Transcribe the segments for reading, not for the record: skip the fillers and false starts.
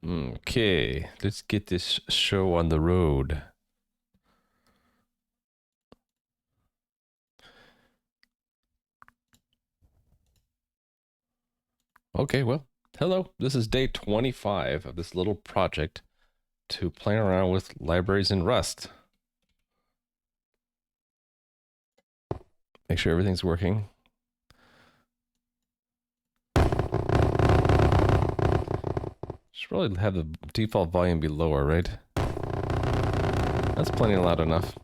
Okay, let's get this show on the road. Okay, well, hello. This is day 25 of this little project to play around with libraries in Rust. Make sure everything's working. Should probably have the default volume be lower, right? That's plenty loud enough.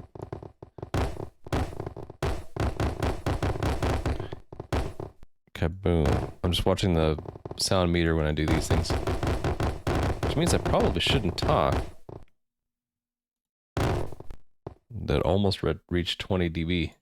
Kaboom. I'm just watching the sound meter when I do these things. Which means I probably shouldn't talk. That almost reached 20 dB.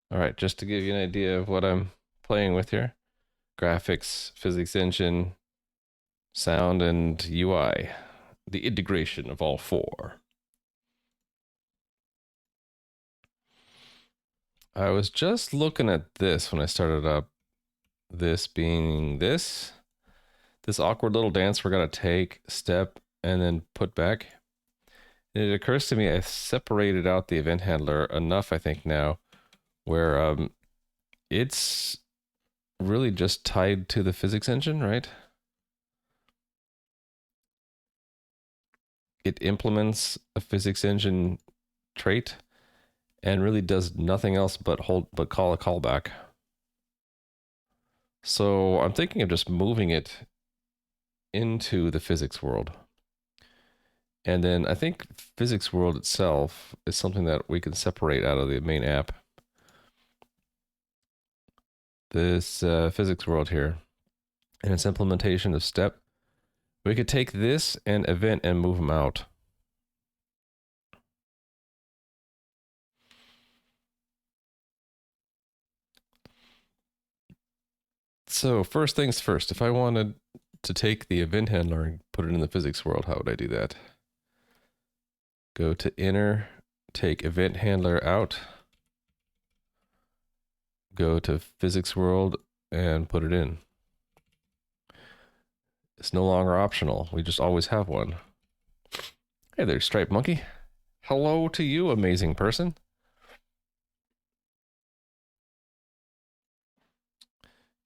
All right, just to give you an idea of what I'm playing with here. Graphics, physics engine, sound, and UI. The integration of all four. I was just looking at this when I started up. This being this awkward little dance we're gonna take, step, and then put back. And it occurs to me I separated out the event handler enough, I think now, where it's really just tied to the physics engine, right? It implements a physics engine trait and really does nothing else but call a callback. So I'm thinking of just moving it into the physics world. And then I think physics world itself is something that we can separate out of the main app. This physics world here and its implementation of step. We could take this and event and move them out. So first things first, if I wanted to take the event handler and put it in the physics world, how would I do that? Go to inner, take event handler out, go to physics world and put it in. It's no longer optional. We just always have one. Hey there, Stripe Monkey. Hello to you, amazing person.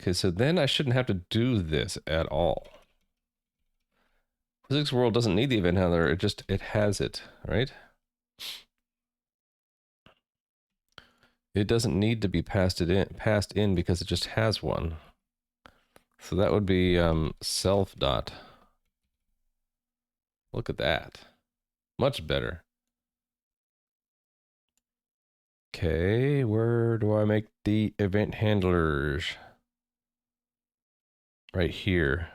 Okay, so then I shouldn't have to do this at all. Physics world doesn't need the event handler, it has it, right? It doesn't need to be passed in because it just has one. So that would be self dot. Look at that. Much better. Okay, where do I make the event handlers? Right here.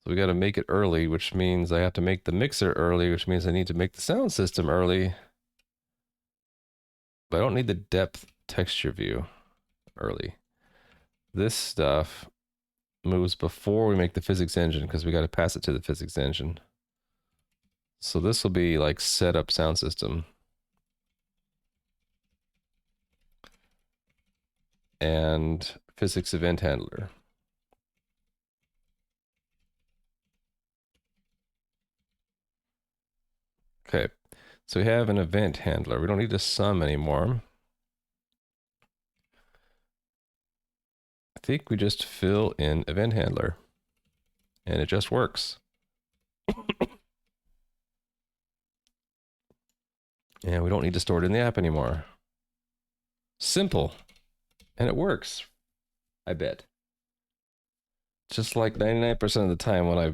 So we got to make it early, which means I have to make the mixer early, which means I need to make the sound system early. But I don't need the depth texture view early. This stuff moves before we make the physics engine because we got to pass it to the physics engine. So this will be like setup sound system. And physics event handler. Okay, so we have an event handler. We don't need to sum anymore. I think we just fill in event handler and it just works. And we don't need to store it in the app anymore. Simple. And it works, I bet. Just like 99% of the time when I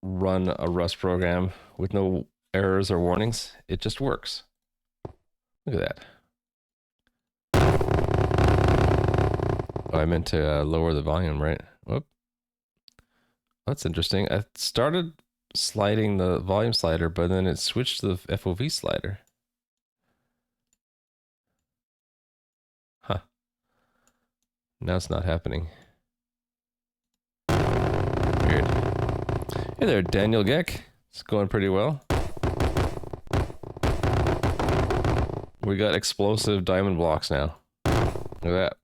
run a Rust program with no errors or warnings, it just works. Look at that. Oh, I meant to lower the volume, right? Whoop. That's interesting. I started sliding the volume slider, but then it switched to the FOV slider. Huh. Now it's not happening. Weird. Hey there, Daniel Geck. It's going pretty well. We got explosive diamond blocks now. Look at that.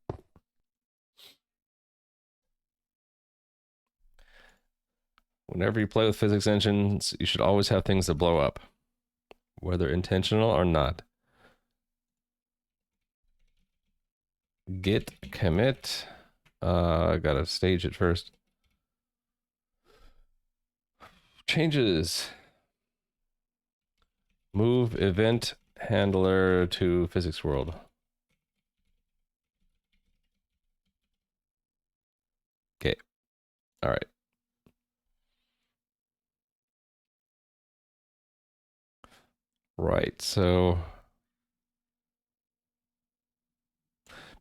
Whenever you play with physics engines, you should always have things that blow up, whether intentional or not. Git commit. I gotta stage it first. Changes. Move event handler to physics world. Okay. All right. Right. So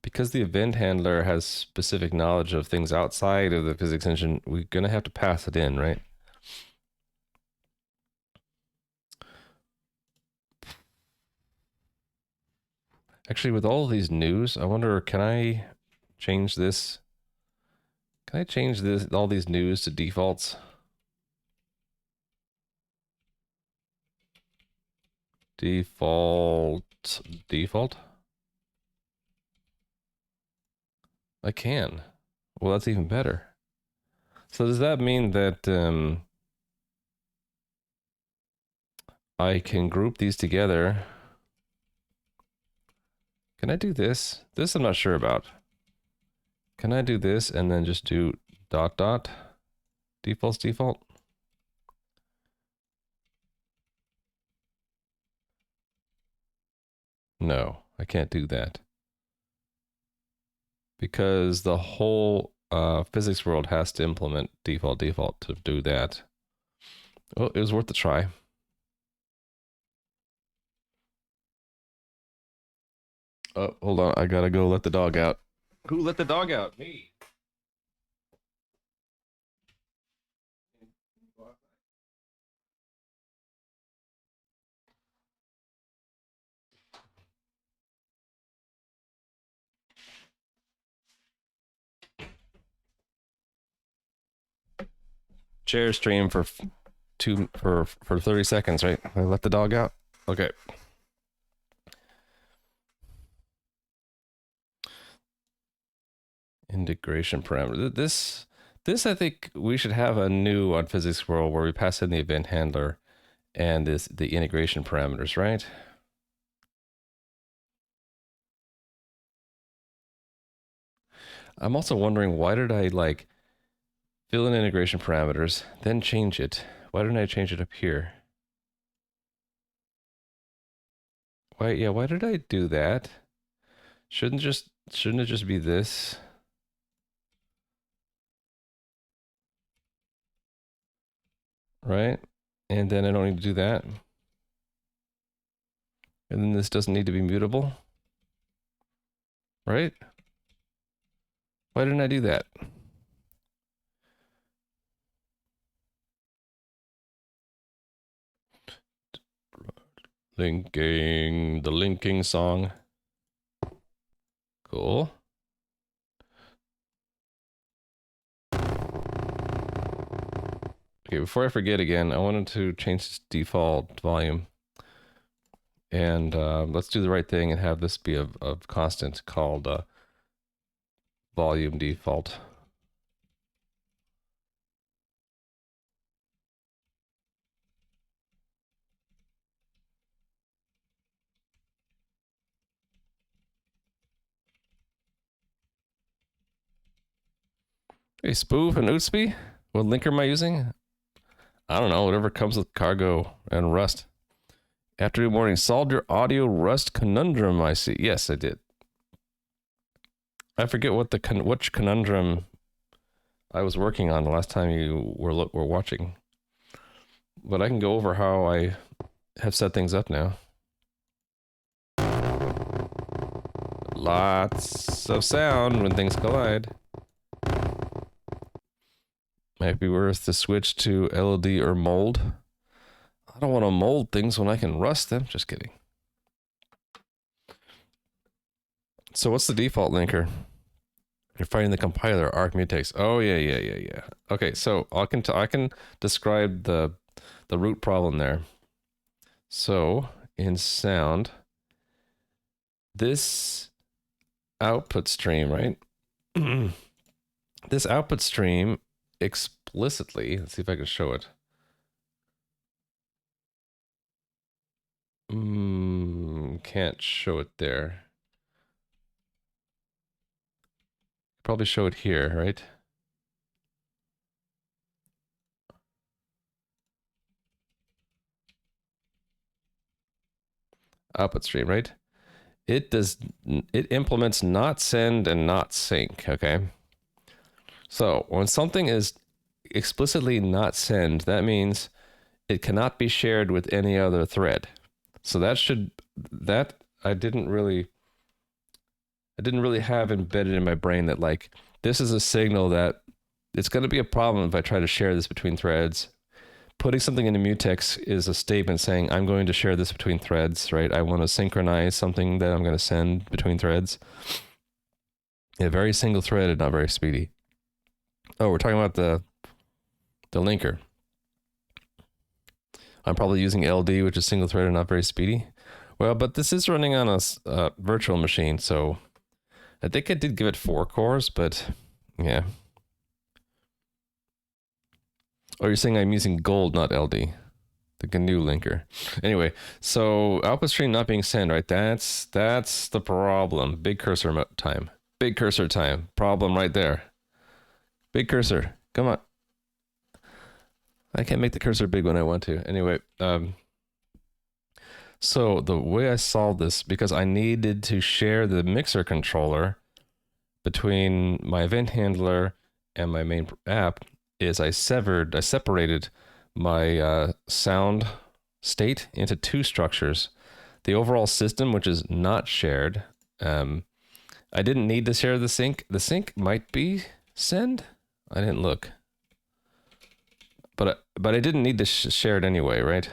because the event handler has specific knowledge of things outside of the physics engine, we're gonna have to pass it in, right? Actually, with all of these news, I wonder, can I change this? Can I change this, all these news to defaults? Default? I can. Well, that's even better. So does that mean that I can group these together? Can I do this? This I'm not sure about. Can I do this and then just do ... defaults default? No, I can't do that. Because the whole physics world has to implement default to do that. Well, it was worth a try. Oh, hold on. I gotta go let the dog out. Who let the dog out? Me. Share stream for 30 seconds, right? I let the dog out. Okay. Integration parameter. This I think we should have a new on physics world where we pass in the event handler and the integration parameters, right? I'm also wondering, why did I like fill in integration parameters, then change it? Why didn't I change it up here? Why did I do that? Shouldn't it just be this? Right? And then I don't need to do that. And then this doesn't need to be mutable. Right? Why didn't I do that? The linking song. Cool. Okay, before I forget again, I wanted to change this default volume. And let's do the right thing and have this be a constant called volume default. Hey, spoof and Utspy? What linker am I using? I don't know, whatever comes with cargo and Rust. Afternoon morning, solved your audio Rust conundrum, I see. Yes, I did. I forget what which conundrum I was working on the last time you were watching. But I can go over how I have set things up now. Lots of sound when things collide. Might be worth to switch to LOD or mold. I don't want to mold things when I can rust them. Just kidding. So what's the default linker? You're fighting the compiler, arc mutex. Oh yeah. Okay, so I can describe the root problem there. So in sound, this output stream, right? This output stream explicitly, let's see if I can show it. Can't show it there. Probably show it here, right? Output stream, right? It implements not send and not sync, okay? So when something is explicitly not send, that means it cannot be shared with any other thread. So that I didn't really have embedded in my brain that like this is a signal that it's going to be a problem if I try to share this between threads. Putting something into mutex is a statement saying I'm going to share this between threads, right? I want to synchronize something that I'm going to send between threads. Yeah, very single threaded, not very speedy. Oh, we're talking about the linker. I'm probably using LD, which is single threaded, not very speedy. Well, but this is running on a virtual machine, so I think I did give it 4 cores, but yeah. Oh, you're saying I'm using gold, not LD. The GNU linker. Anyway, so output stream not being sent, right? That's the problem. Big cursor time. Big cursor time. Problem right there. Big cursor. Come on. I can't make the cursor big when I want to. Anyway, so the way I solved this, because I needed to share the mixer controller between my event handler and my main app, is I separated my sound state into 2 structures. The overall system, which is not shared. I didn't need to share the sync. The sync might be send. I didn't look. But I didn't need to share it anyway, right?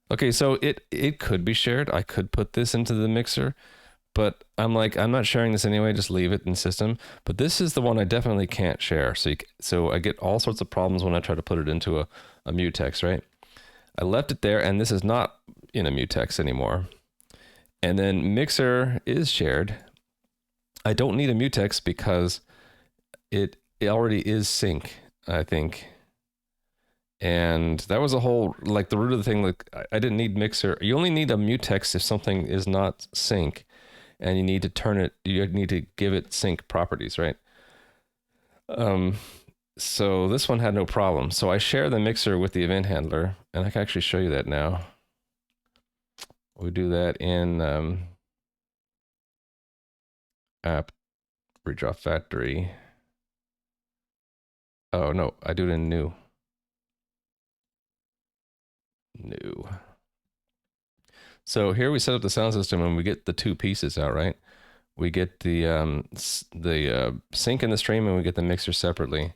Okay, so it could be shared. I could put this into the mixer, but I'm like, I'm not sharing this anyway, just leave it in system. But this is the one I definitely can't share. So I get all sorts of problems when I try to put it into a mutex, right? I left it there, and this is not in a mutex anymore. And then mixer is shared. I don't need a mutex because it already is sync, I think. And that was a whole, like the root of the thing, like I didn't need mixer. You only need a mutex if something is not sync, and you need to turn it, you need to give it sync properties, right? So this one had no problem. So I share the mixer with the event handler, and I can actually show you that now. We do that in app redraw factory. Oh no, I do it in new. So here we set up the sound system, and we get the 2 pieces out, right? We get the sync in the stream, and we get the mixer separately.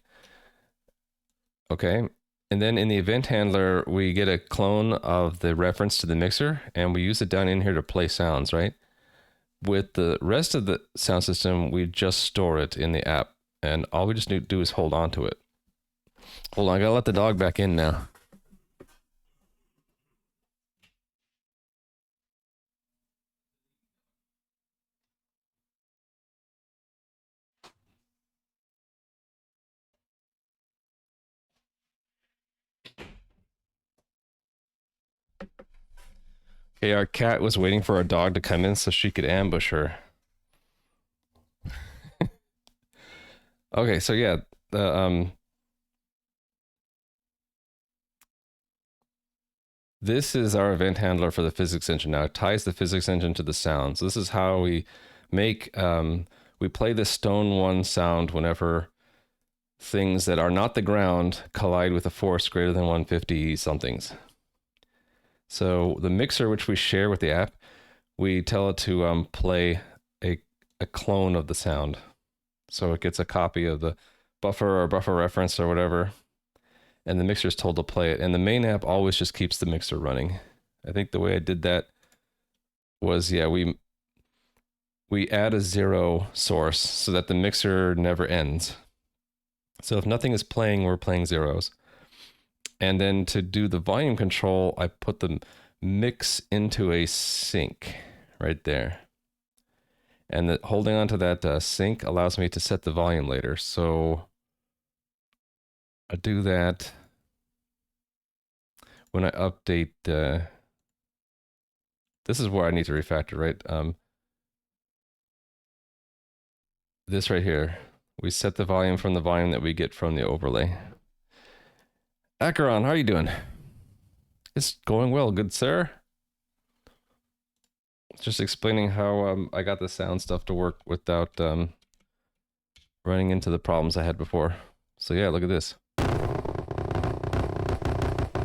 Okay, and then in the event handler, we get a clone of the reference to the mixer, and we use it down in here to play sounds, right? With the rest of the sound system, we just store it in the app, and all we just need to do is hold on to it. Hold on, I gotta let the dog back in now. Okay, our cat was waiting for our dog to come in so she could ambush her. Okay, so yeah, this is our event handler for the physics engine. Now it ties the physics engine to the sound. So this is how we make, we play the stone 1 sound whenever things that are not the ground collide with a force greater than 150 somethings. So the mixer, which we share with the app, we tell it to play a clone of the sound. So it gets a copy of the buffer or buffer reference or whatever, and the mixer is told to play it. And the main app always just keeps the mixer running. I think the way I did that was, yeah, we we add a 0 source so that the mixer never ends. So if nothing is playing, we're playing zeros. And then to do the volume control, I put the mix into a sync right there. And holding on to that sync allows me to set the volume later. So I do that when I update. This is where I need to refactor, right? This right here. We set the volume from the volume that we get from the overlay. Acheron, how are you doing? It's going well, good sir. Just explaining how I got the sound stuff to work without running into the problems I had before. So yeah, look at this.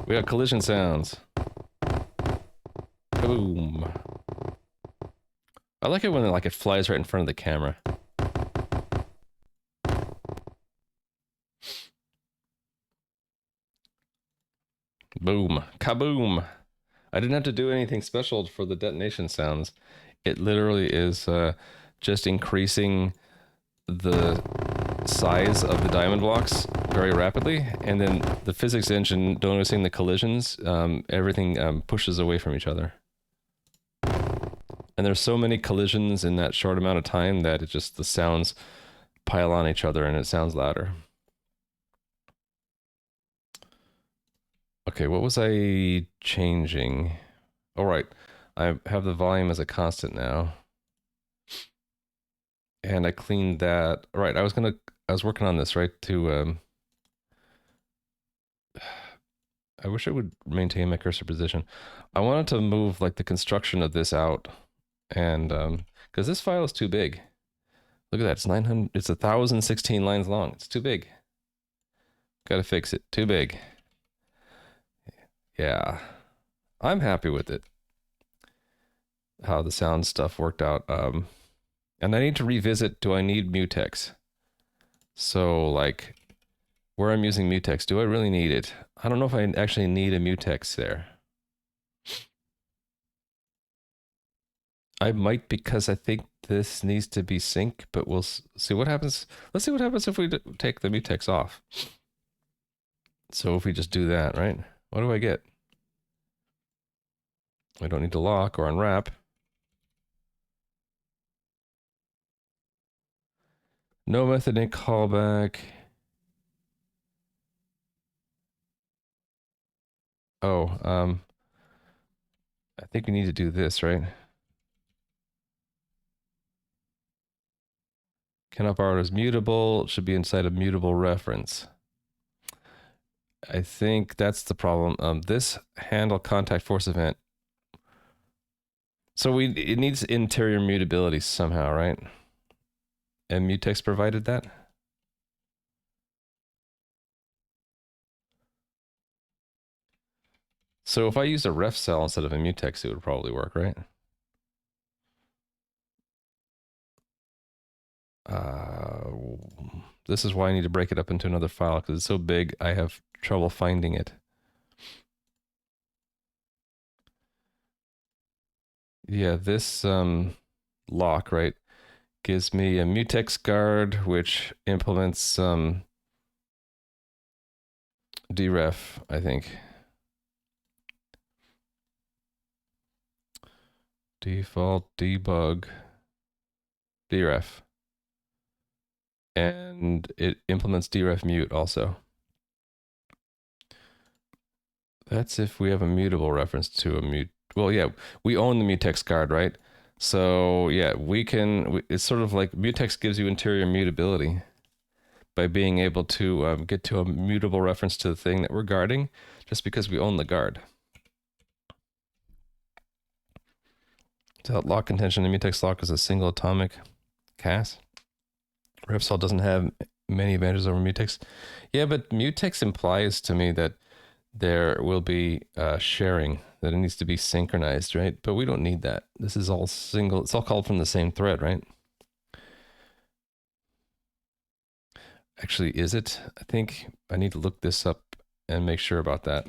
We got collision sounds. Boom. I like it when it flies right in front of the camera. Boom. Kaboom. I didn't have to do anything special for the detonation sounds. It literally is just increasing the size of the diamond blocks very rapidly, and then the physics engine, noticing the collisions, everything pushes away from each other. And there's so many collisions in that short amount of time that it just, the sounds pile on each other and it sounds louder. Okay, what was I changing? All right, I have the volume as a constant now. And I cleaned that. All right, I was working on this, right, to, I wish I would maintain my cursor position. I wanted to move like the construction of this out, and because this file is too big. Look at that, it's 900, it's 1,016 lines long. It's too big. Gotta fix it, too big. Yeah, I'm happy with it. How the sound stuff worked out. And I need to revisit, do I need mutex? So like, where I'm using mutex, do I really need it? I don't know if I actually need a mutex there. I might, because I think this needs to be sync, but we'll see what happens. Let's see what happens if we take the mutex off. So if we just do that, right? What do I get? I don't need to lock or unwrap. No method in callback. Oh, I think we need to do this, right? Cannot borrow as mutable. It should be inside a mutable reference. I think that's the problem. This handle contact force event. So it needs interior mutability somehow, right? And mutex provided that? So if I use a ref cell instead of a mutex, it would probably work, right? This is why I need to break it up into another file, because it's so big, I have trouble finding it. Yeah, this lock, right, gives me a mutex guard, which implements deref, I think. Default debug deref. And it implements deref mute also. That's if we have a mutable reference to a mute. Well, yeah, we own the mutex guard, right? So yeah, it's sort of like mutex gives you interior mutability by being able to get to a mutable reference to the thing that we're guarding, just because we own the guard. So lock contention, the mutex lock is a single atomic CAS. Refsol doesn't have many advantages over mutex. Yeah, but mutex implies to me that there will be sharing, that it needs to be synchronized, right? But we don't need that. This is all single, it's all called from the same thread, right? Actually, is it? I think I need to look this up and make sure about that.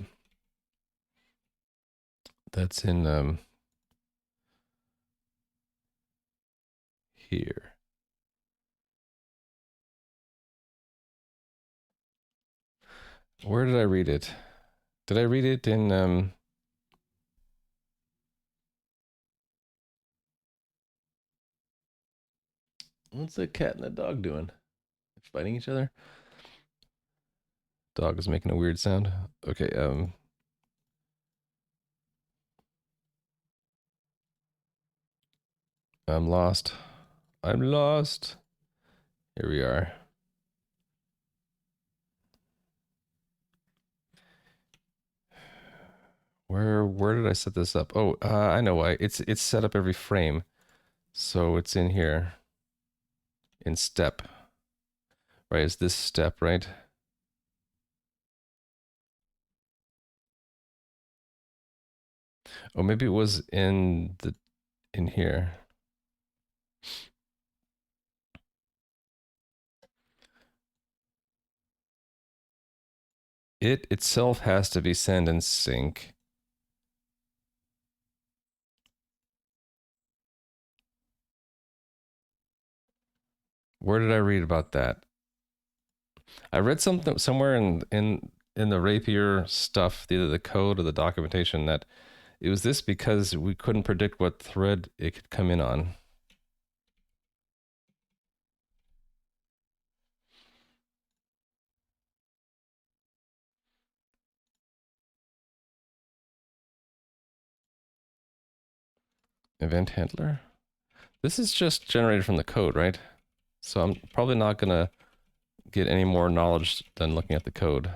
That's in here. Where did I read it? Did I read it in what's the cat and the dog doing? Fighting each other? Dog is making a weird sound. Okay, I'm lost. I'm lost. Here we are. Where did I set this up? Oh, I know why. It's set up every frame. So it's in here. In step. Right, it's this step, right? Oh, maybe it was in here. It itself has to be send and sync. Where did I read about that? I read something somewhere in the rapier stuff, either the code or the documentation, that it was this because we couldn't predict what thread it could come in on. Event handler. This is just generated from the code, right? So I'm probably not gonna get any more knowledge than looking at the code.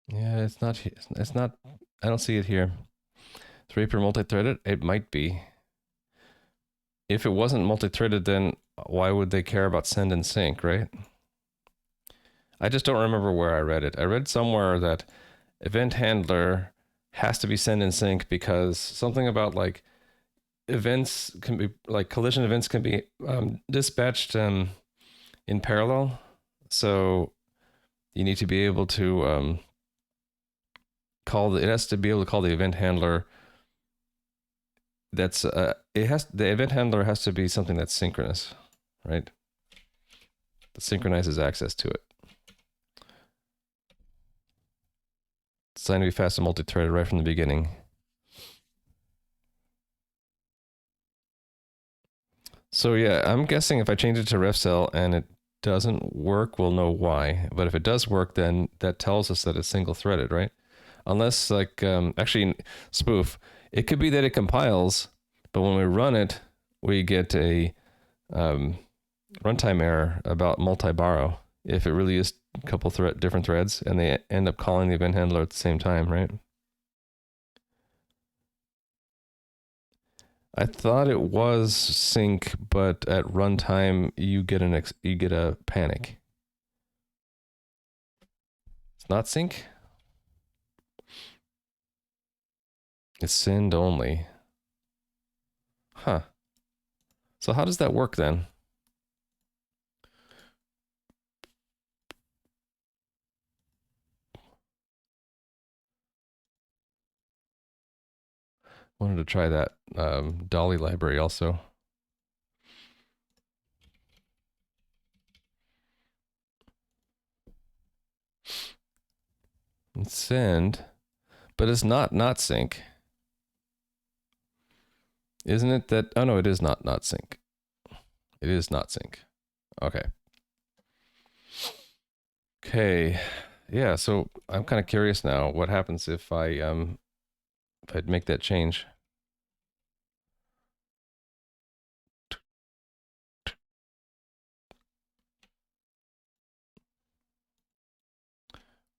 Yeah, it's not. It's not. I don't see it here. 3 per multi-threaded. It might be. If it wasn't multi-threaded, then why would they care about send and sync, right? I just don't remember where I read it. I read somewhere that event handler has to be send and sync because something about like events can be like collision events can be dispatched in parallel. So you need to be able to it has to be able to call the event handler. That's the event handler has to be something that's synchronous, right? That synchronizes access to it. It's designed to be fast and multi-threaded right from the beginning. So yeah, I'm guessing if I change it to refcell and it doesn't work, we'll know why. But if it does work, then that tells us that it's single-threaded, right? Unless like actually spoof, it could be that it compiles, but when we run it, we get a runtime error about multi-borrow. If it really is a couple different threads and they end up calling the event handler at the same time, right? I thought it was sync, but at runtime you get a panic. It's not sync. It's send only. Huh. So how does that work then? Wanted to try that Dolly library also. And send, but it's not sync. Isn't it that? Oh no, it is not sync. It is not sync. Okay. Okay. Yeah, so I'm kind of curious now. What happens if I'd make that change?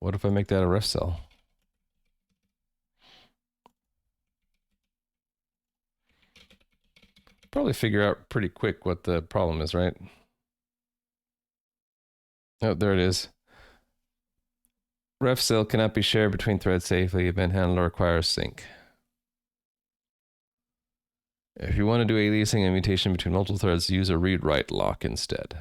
What if I make that a ref cell? Probably figure out pretty quick what the problem is, right? Oh, there it is. Ref cell cannot be shared between threads safely. Event handler requires sync. If you want to do aliasing and mutation between multiple threads, use a read-write lock instead.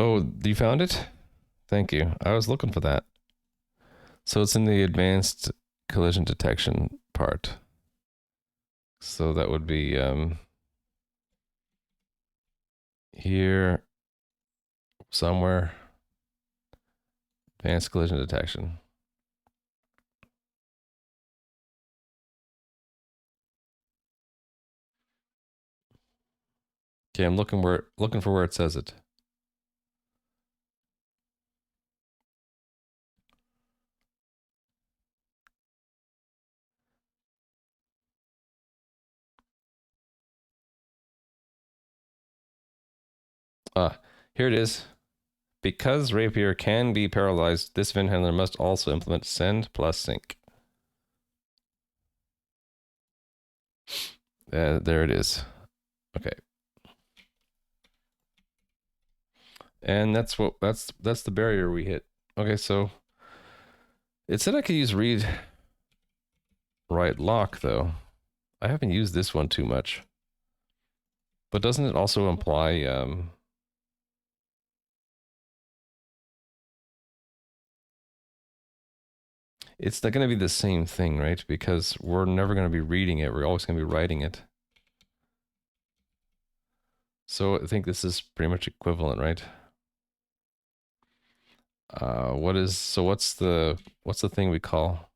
Oh, you found it? Thank you. I was looking for that. So it's in the advanced collision detection part. So that would be here somewhere. Advanced collision detection. Okay, I'm looking for where it says it. Here it is. Because rapier can be parallelized, this event handler must also implement send plus sync. There it is. Okay. And that's the barrier we hit. Okay, so it said I could use read write lock though. I haven't used this one too much. But doesn't it also imply it's not going to be the same thing, right? Because we're never going to be reading it. We're always going to be writing it. So I think this is pretty much equivalent, right? What's the thing we call?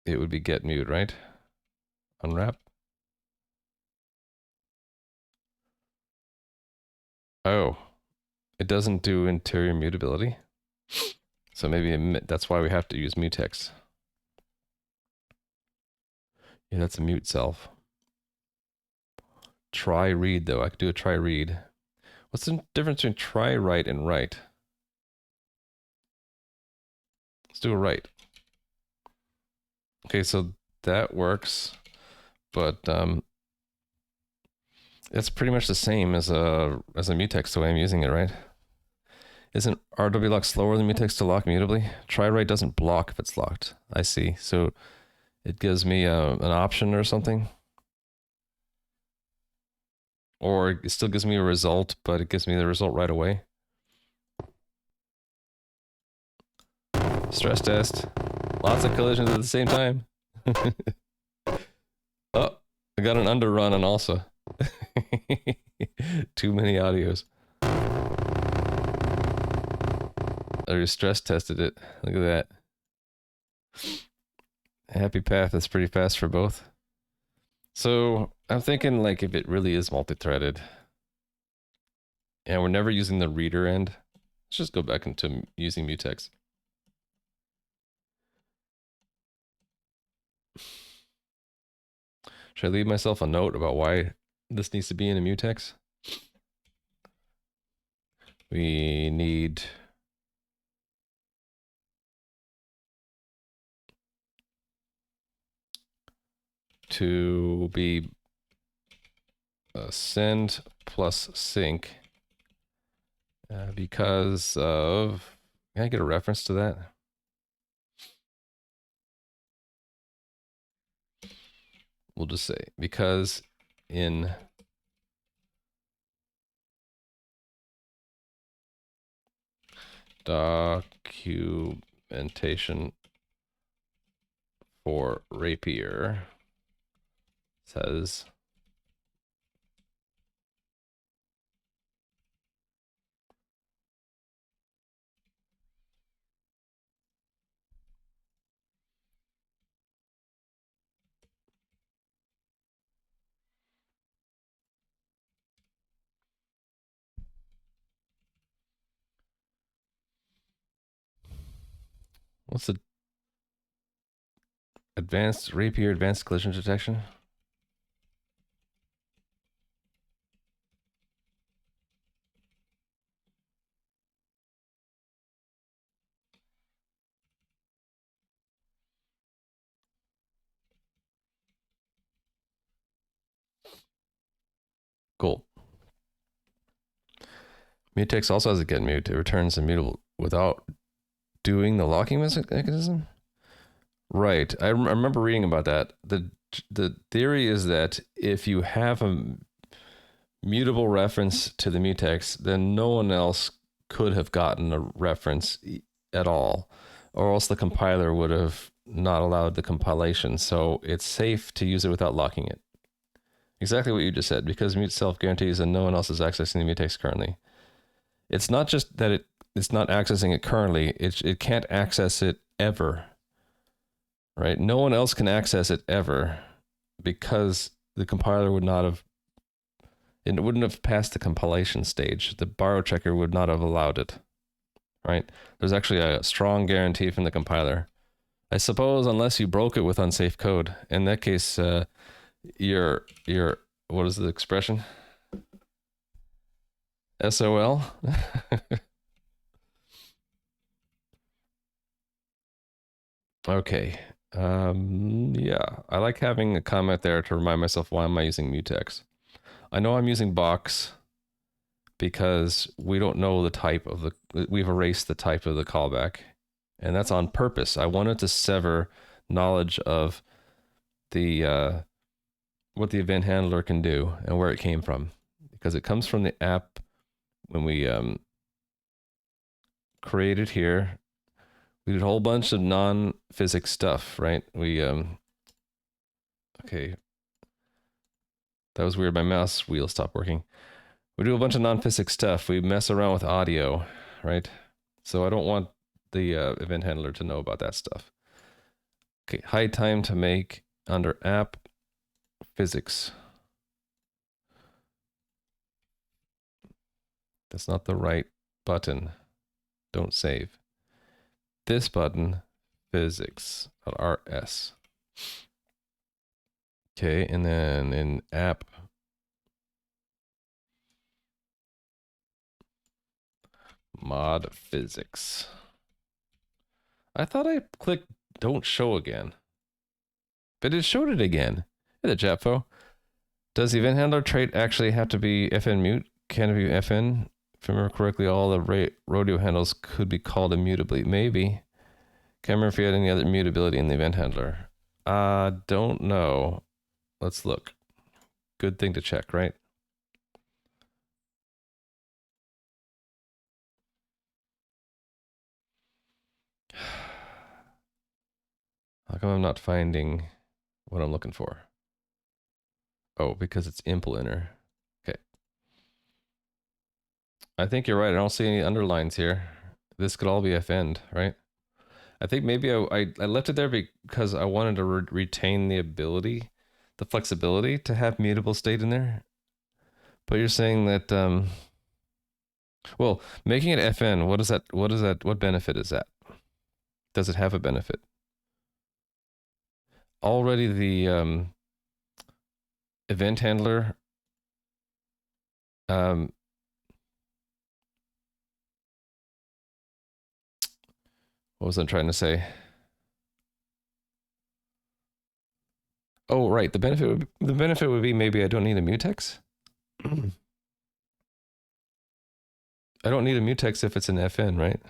It would be get mute, right? Unwrap. Oh, it doesn't do interior mutability. So maybe that's why we have to use mutex. Yeah, that's a mute self. Try read though. I could do a try read. What's the difference between try write and write? Let's do a write. Okay, so that works, but it's pretty much the same as a mutex the way I'm using it, right? Isn't RW lock slower than mutex to lock mutably? Try write doesn't block if it's locked. I see. So it gives me an option or something. Or it still gives me a result, but it gives me the result right away. Stress test. Lots of collisions at the same time. Oh, I got an underrun on also. Too many audios. I just stress tested it. Look at that. Happy path is pretty fast for both. So I'm thinking like if it really is multi-threaded and we're never using the reader end, let's just go back into using mutex. Should I leave myself a note about why this needs to be in a mutex? We need to be send plus sync because of, can I get a reference to that? We'll just say because in documentation for rapier says what's the advanced rapier advanced collision detection? Cool. Mutex also has a get mute. It returns immutable without doing the locking mechanism. Right. I remember reading about that. The theory is that if you have a mutable reference to the mutex, then no one else could have gotten a reference at all, or else the compiler would have not allowed the compilation. So it's safe to use it without locking it. Exactly what you just said, because mute self guarantees and no one else is accessing the mutex currently. It's not just that it's not accessing it currently, it can't access it ever. Right? No one else can access it ever because the compiler would not have, it wouldn't have passed the compilation stage. The borrow checker would not have allowed it. Right? There's actually a strong guarantee from the compiler. I suppose unless you broke it with unsafe code. In that case, your what is the expression? SOL. Okay. Yeah, I like having a comment there to remind myself, why am I using mutex? I know I'm using box because we don't know the type of we've erased the type of the callback, and that's on purpose. I wanted to sever knowledge of the what the event handler can do and where it came from, because it comes from the app when we created here. We did a whole bunch of non-physics stuff, right? We okay, that was weird. My mouse wheel stopped working. We do a bunch of non-physics stuff. We mess around with audio, right? So I don't want the event handler to know about that stuff. Okay, hide time to make under app physics. That's not the right button. Don't save. This button, physics, RS. Okay, and then in app, mod physics. I thought I clicked don't show again, but it showed it again. Hey, the Japfo. Does the event handler trait actually have to be FN mute? Can it be FN? If I remember correctly, all the rodio handles could be called immutably. Maybe. Can't remember if you had any other mutability in the event handler. Don't know. Let's look. Good thing to check, right? How come I'm not finding what I'm looking for? Oh, because it's implementer. Okay. I think you're right. I don't see any underlines here. This could all be FN'd, right? I think maybe I left it there because I wanted to retain the ability, the flexibility to have mutable state in there. But you're saying that, well, making it FN, what is that? What benefit is that? Does it have a benefit? Already the event handler what was I trying to say? Oh, right. The benefit would be maybe I don't need a mutex. I don't need a mutex if it's an FN, right?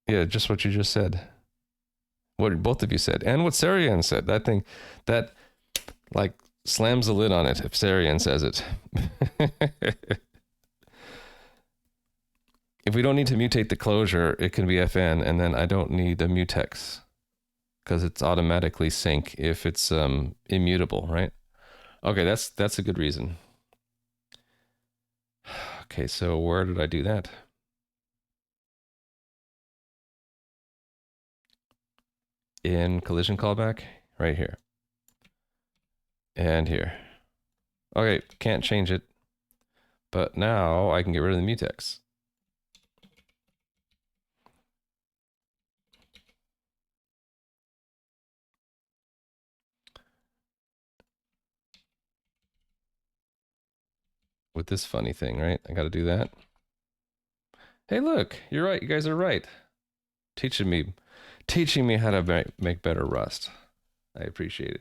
Yeah, just what you just said. What both of you said, and what Sarian said. That thing, that like slams the lid on it if Sarian says it. If we don't need to mutate the closure, it can be FN, and then I don't need a mutex because it's automatically sync if it's immutable, right? Okay, that's a good reason. Okay, so where did I do that? In collision callback, right here. And here. Okay, can't change it. But now I can get rid of the mutex. With this funny thing, right? I gotta do that. Hey, look, you're right. You guys are right. Teaching me how to make better Rust. I appreciate it.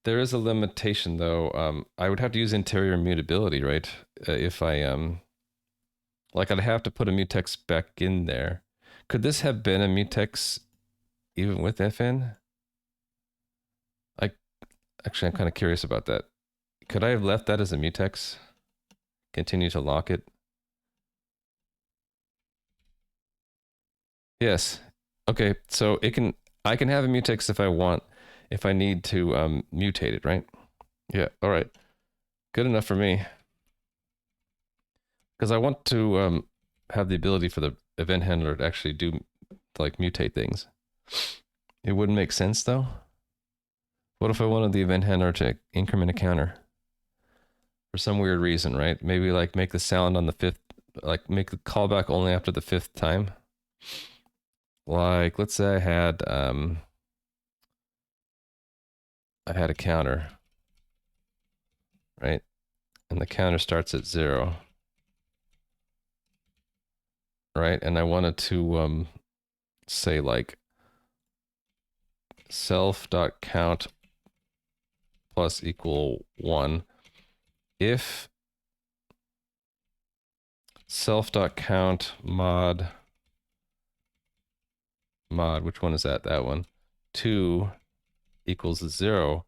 There is a limitation though. I would have to use interior mutability, right? If I like I'd have to put a mutex back in there. Could this have been a mutex even with FN? Actually, I'm kind of curious about that. Could I have left that as a mutex? Continue to lock it? Yes. Okay, so I can have a mutex if I want, if I need to mutate it, right? Yeah, all right. Good enough for me. Because I want to have the ability for the event handler to actually do, like, mutate things. It wouldn't make sense, though. What if I wanted the event handler to increment a counter? For some weird reason, right? Maybe, like, make the sound on the 5th, like, make the callback only after the 5th time. Like, let's say I had a counter, right? And the counter starts at 0. Right? And I wanted to say, like, self.count plus equal 1 if self.count mod, which one is that? That one. 2 equals 0,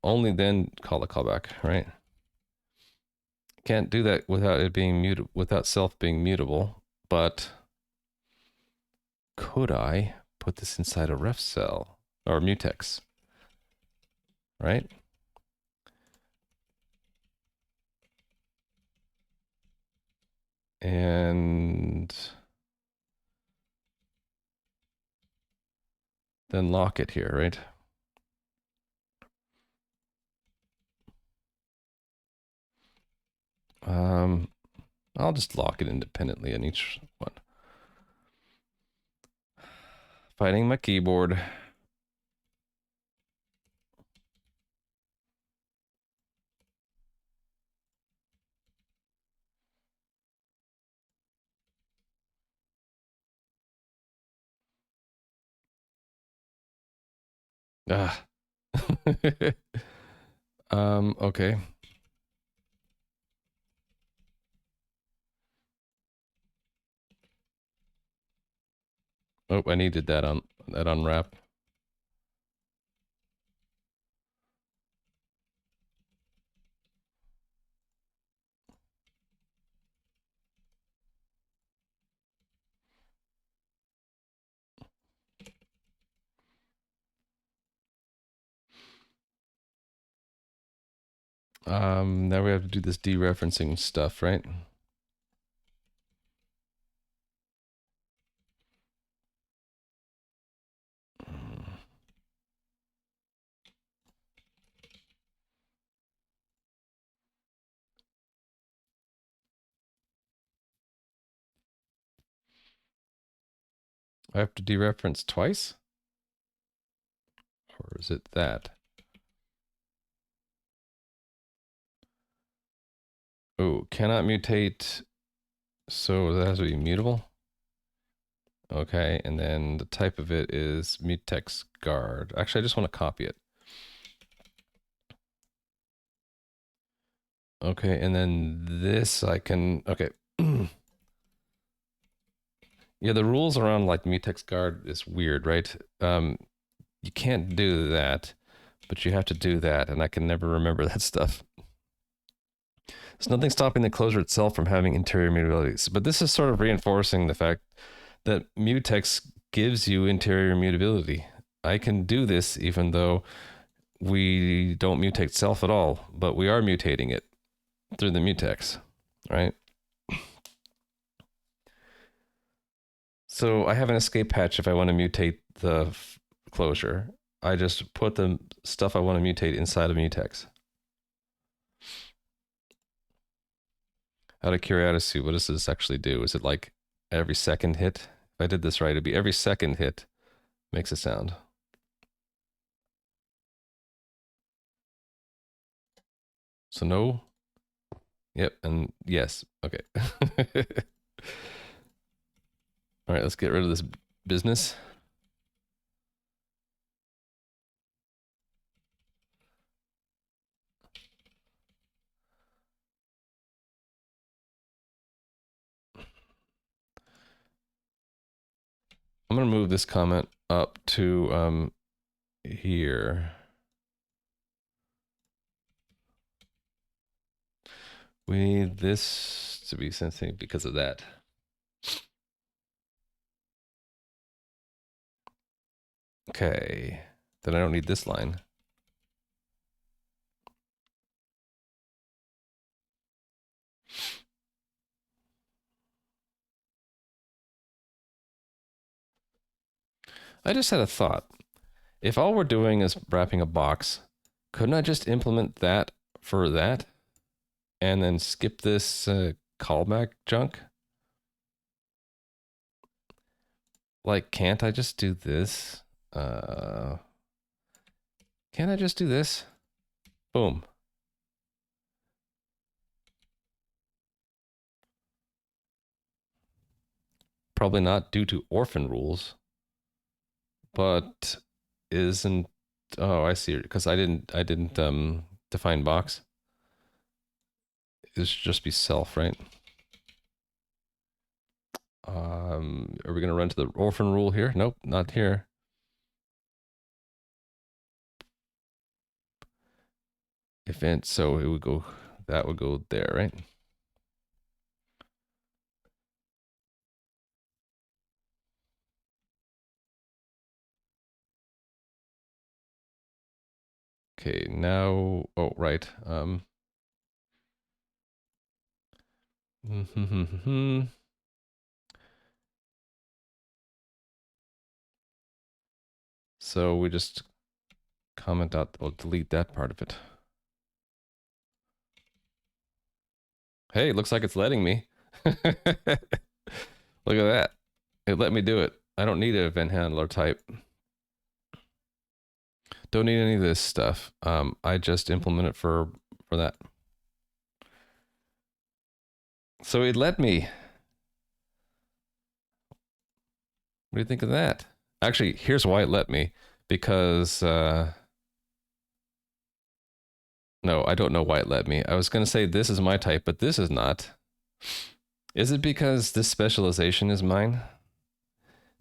only then call the callback, right? Can't do that without it being muted, without self being mutable, but could I put this inside a ref cell or mutex, right? And then lock it here, right? I'll just lock it independently in each one. Fighting my keyboard. Ah. Okay. Oh, I needed that unwrap. Now we have to do this dereferencing stuff, right? I have to dereference twice? Or is it that? Oh, cannot mutate. So that has to be mutable? Okay, and then the type of it is mutex guard. Actually, I just want to copy it. Okay, and then this I can, okay. Yeah, the rules around, like, mutex guard is weird, right? You can't do that, but you have to do that, and I can never remember that stuff. There's nothing stopping the closure itself from having interior mutability. But this is sort of reinforcing the fact that mutex gives you interior mutability. I can do this even though we don't mutate self at all, but we are mutating it through the mutex, right? So I have an escape hatch if I want to mutate the closure. I just put the stuff I want to mutate inside of mutex. Out of curiosity, what does this actually do? Is it like every second hit? If I did this right, it'd be every second hit makes a sound. So no. Yep, and yes. Okay. All right, let's get rid of this business. I'm gonna move this comment up to here. We need this to be something because of that. Okay, then I don't need this line. I just had a thought. If all we're doing is wrapping a box, couldn't I just implement that for that? And then skip this callback junk? Like, can't I just do this? Can't I just do this? Boom. Probably not due to orphan rules, but isn't... Oh, I see. Because I didn't define box. It should just be self, right? Are we gonna run to the orphan rule here? Nope, not here. Event, so it would go, that would go there, right? Okay, now, oh, right. So we just comment out, we'll delete that part of it. Hey, it looks like it's letting me. Look at that. It let me do it. I don't need an event handler type. Don't need any of this stuff. I just implement it for that. So it let me. What do you think of that? Actually, here's why it let me. Because, no, I don't know why it let me. I was going to say this is my type, but this is not. Is it because this specialization is mine? I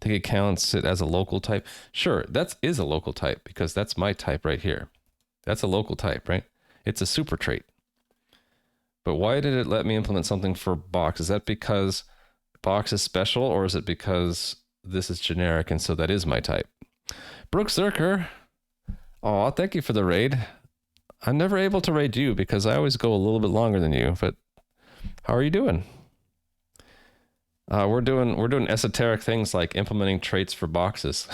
think it counts it as a local type. Sure, that is a local type because that's my type right here. That's a local type, right? It's a super trait. But why did it let me implement something for box? Is that because box is special, or is it because this is generic and so that is my type? Brooke Zerker. Aw, thank you for the raid. I'm never able to raid you because I always go a little bit longer than you, but how are you doing? We're doing esoteric things like implementing traits for boxes.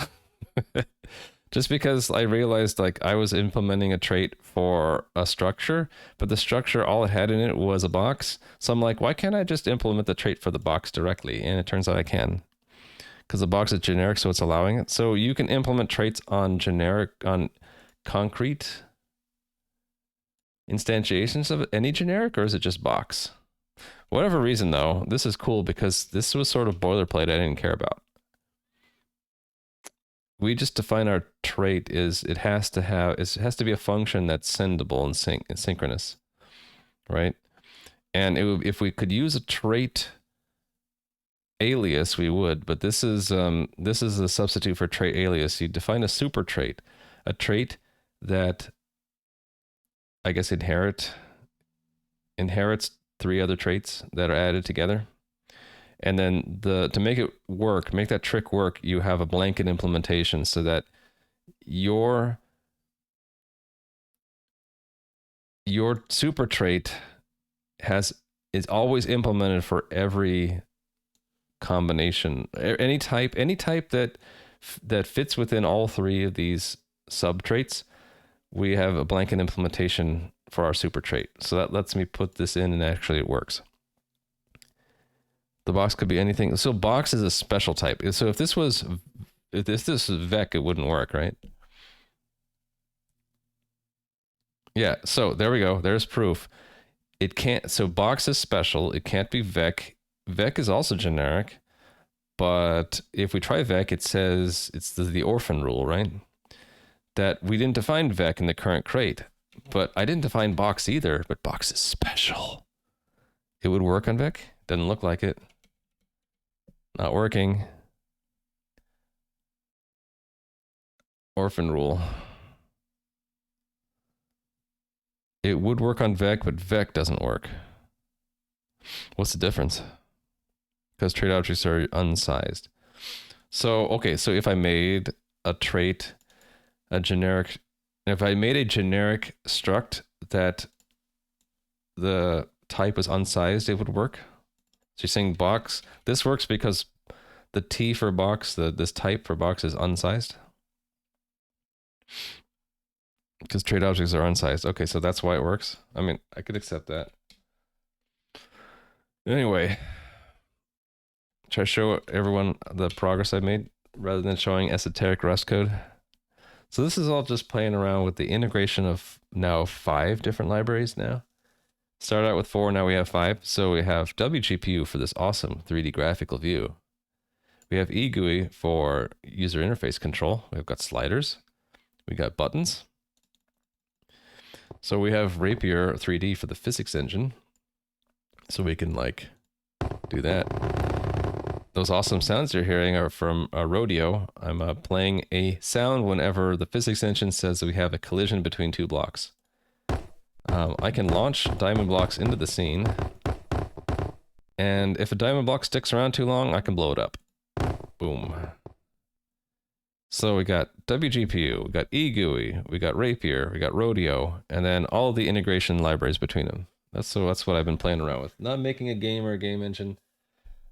Just because I realized like I was implementing a trait for a structure, but the structure, all it had in it was a box. So I'm like, why can't I just implement the trait for the box directly? And it turns out I can. Because the box is generic, so it's allowing it. So you can implement traits on concrete instantiations of any generic, or is it just box? Whatever reason though, this is cool because this was sort of boilerplate I didn't care about. We just define our trait is it has to be a function that's sendable and synchronous, right? And if we could use a trait alias, we would, but this is a substitute for trait alias. You define a super trait, a trait that I guess inherits three other traits that are added together. And then to make it work, make that trick work, you have a blanket implementation so that your super trait is always implemented for every combination. Any type that fits within all three of these subtraits, we have a blanket implementation for our super trait. So that lets me put this in and actually it works. The box could be anything. So box is a special type. So if this was vec, it wouldn't work, right? Yeah, so there we go. There's proof. It can't, so box is special. It can't be vec. Vec is also generic. But if we try vec, it says it's the orphan rule, right? That we didn't define vec in the current crate. But I didn't define box either, but box is special. It would work on vec? Doesn't look like it. Not working. Orphan rule. It would work on vec, but vec doesn't work. What's the difference? Because trait objects are unsized. So, okay, so if I made a trait, if I made a generic struct that the type was unsized, it would work. So you're saying box, this works because the T for box, this type for box is unsized? Because trait objects are unsized. Okay, so that's why it works. I mean, I could accept that. Anyway, try to show everyone the progress I've made rather than showing esoteric Rust code. So this is all just playing around with the integration of now 5 different libraries now. Started out with 4, now we have 5. So we have wgpu for this awesome 3D graphical view. We have egui for user interface control. We've got sliders. We got buttons. So we have rapier 3D for the physics engine. So we can like do that. Those awesome sounds you're hearing are from rodio. I'm playing a sound whenever the physics engine says that we have a collision between 2 blocks. I can launch diamond blocks into the scene. And if a diamond block sticks around too long, I can blow it up. Boom. So we got wgpu, we got egui, we got rapier, we got rodio, and then all the integration libraries between them. That's what I've been playing around with. Not making a game or a game engine,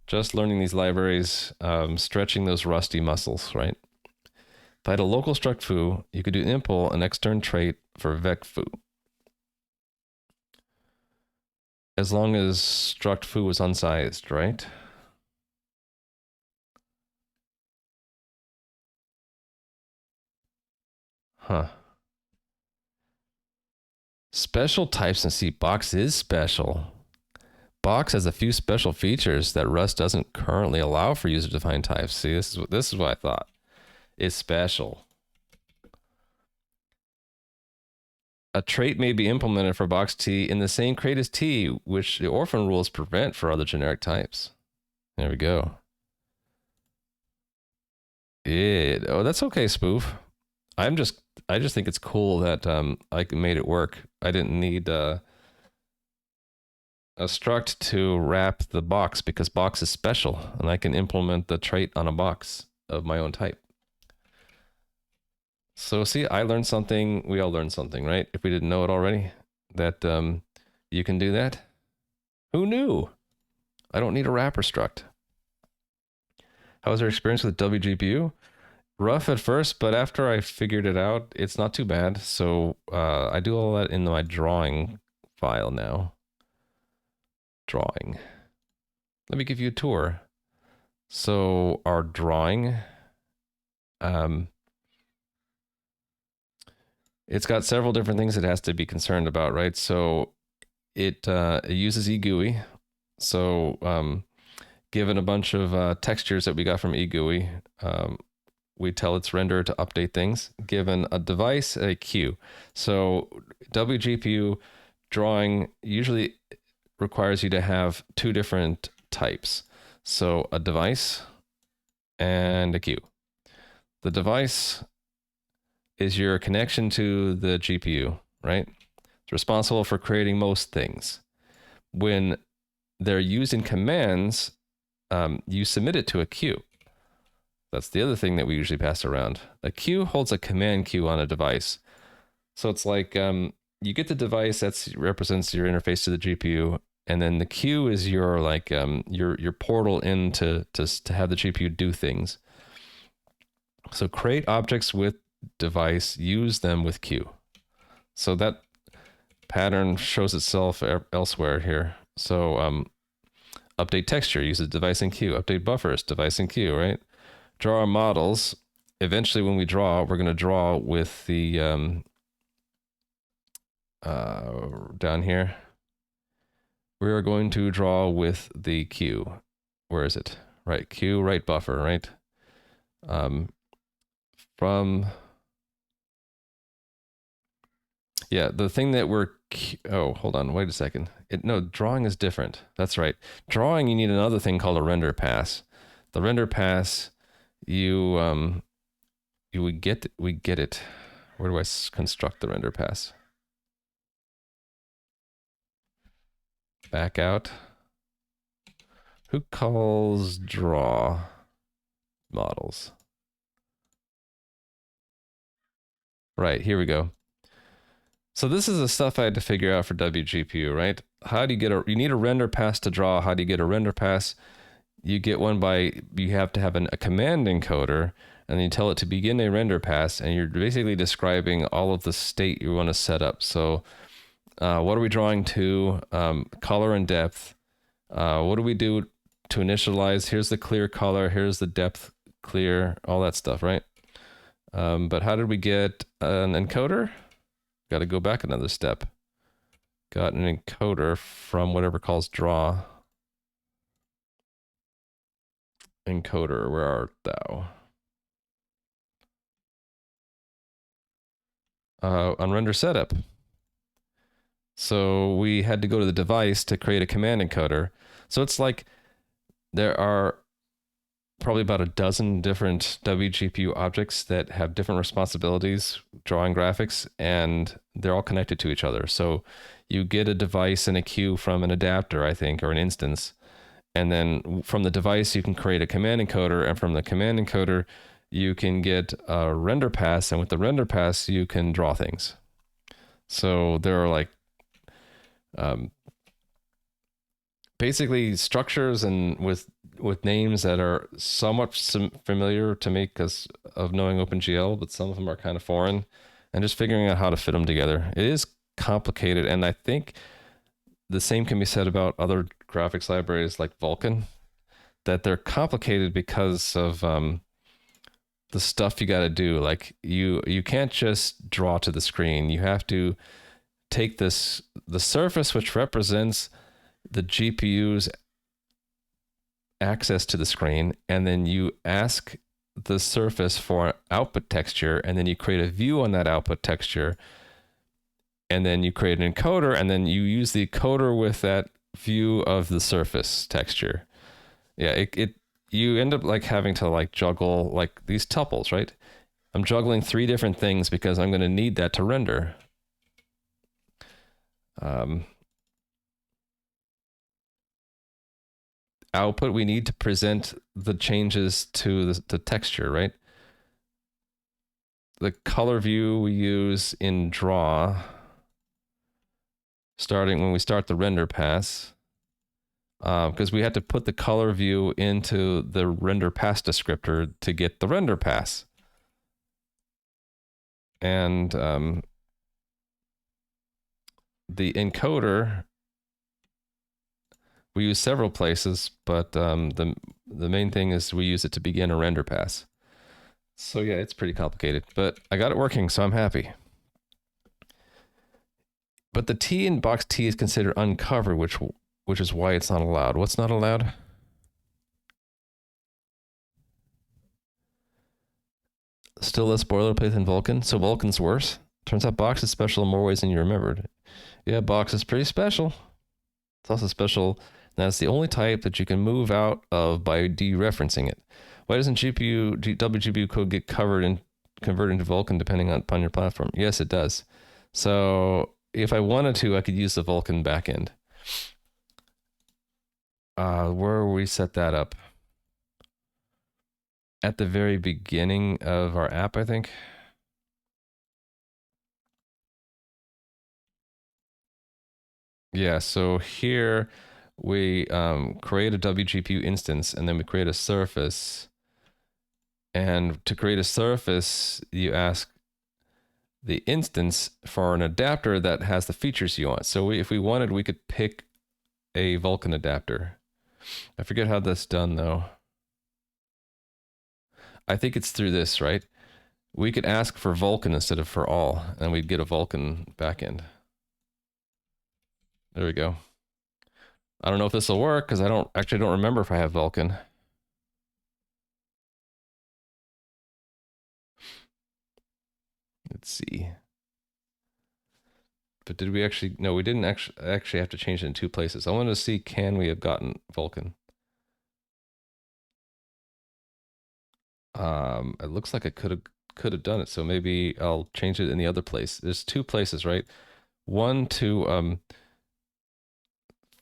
just learning these libraries, stretching those rusty muscles, right? If I had a local struct foo, you could do impl an extern trait for vec foo. As long as struct foo was unsized, right? Huh. Special types in C. Box is special. Box has a few special features that Rust doesn't currently allow for user-defined types. See, this is what I thought. It's special. A trait may be implemented for box T in the same crate as T, which the orphan rules prevent for other generic types. There we go. Oh, that's okay, spoof. I just think it's cool that I made it work. I didn't need a struct to wrap the box because box is special, and I can implement the trait on a box of my own type. So see, I learned something. We all learned something, right? If we didn't know it already, that you can do that. Who knew? I don't need a wrapper struct. How was your experience with wgpu? Rough at first, but after I figured it out, it's not too bad. So I do all that in my drawing file now. Drawing. Let me give you a tour. So our drawing, it's got several different things it has to be concerned about, right? So it uses egui. So given a bunch of textures that we got from egui, we tell its renderer to update things. Given a device, a queue. So wgpu drawing usually requires you to have 2 different types. So a device and a queue. The device is your connection to the GPU, right? It's responsible for creating most things. When they're used in commands, you submit it to a queue. That's the other thing that we usually pass around. A queue holds a command queue on a device. So it's like you get the device that represents your interface to the GPU, and then the queue is your like your portal in to have the GPU do things. So create objects with device, use them with queue. So that pattern shows itself elsewhere here. So update texture, uses device and queue. Update buffers, device and queue, right? Draw our models. Eventually when we draw, we're going to draw with the down here. We are going to draw with the queue. Where is it? Right, queue, right buffer, right? Yeah, the thing that we're, oh, hold on, wait a second. No, drawing is different. That's right. Drawing, you need another thing called a render pass. The render pass, we get it. Where do I construct the render pass? Back out. Who calls draw models? Right, here we go. So this is the stuff I had to figure out for wgpu, right? How do you get you need a render pass to draw. How do you get a render pass? You get one by, you have to have a command encoder, and then you tell it to begin a render pass, and you're basically describing all of the state you want to set up. So what are we drawing to? Color and depth. What do we do to initialize? Here's the clear color, here's the depth clear, all that stuff, right? But how did we get an encoder? Got to go back another step. Got an encoder from whatever calls draw. Encoder, where art thou? On render setup. So we had to go to the device to create a command encoder. So it's like there are probably about a dozen different wgpu objects that have different responsibilities drawing graphics, and they're all connected to each other. So you get a device and a queue from an adapter, I think, or an instance. And then from the device, you can create a command encoder. And from the command encoder, you can get a render pass. And with the render pass, you can draw things. So there are like basically structures and with names that are somewhat familiar to me because of knowing OpenGL, but some of them are kind of foreign, and just figuring out how to fit them together. It is complicated, and I think the same can be said about other graphics libraries like Vulkan, that they're complicated because of the stuff you got to do. Like you can't just draw to the screen. You have to take the surface, which represents the GPU's access to the screen, and then you ask the surface for output texture, and then you create a view on that output texture, and then you create an encoder, and then you use the encoder with that view of the surface texture. Yeah, you end up like having to like juggle like these tuples, right? I'm juggling 3 different things because I'm going to need that to render. Output, we need to present the changes to the texture, right? The color view we use in draw, starting when we start the render pass, because we had to put the color view into the render pass descriptor to get the render pass. And the encoder, we use several places, but the main thing is we use it to begin a render pass. So yeah, it's pretty complicated, but I got it working, so I'm happy. But the T in box T is considered uncovered, which is why it's not allowed. What's not allowed? Still less boilerplate than Vulkan, so Vulkan's worse. Turns out box is special in more ways than you remembered. Yeah, box is pretty special. It's also special. That's the only type that you can move out of by dereferencing it. Why doesn't WGPU code get covered and converted into Vulkan depending upon your platform? Yes, it does. So if I wanted to, I could use the Vulkan backend. Where we set that up? At the very beginning of our app, I think. Yeah, so here we create a wgpu instance, and then we create a surface. And to create a surface, you ask the instance for an adapter that has the features you want. So if we wanted, we could pick a Vulkan adapter. I forget how that's done, though. I think it's through this, right? We could ask for Vulkan instead of for all, and we'd get a Vulkan backend. There we go. I don't know if this will work because I don't remember if I have Vulkan. Let's see. But did we actually? No, we didn't actually have to change it in 2 places. I wanted to see, can we have gotten Vulkan? It looks like I could have done it. So maybe I'll change it in the other place. There's 2 places, right? One to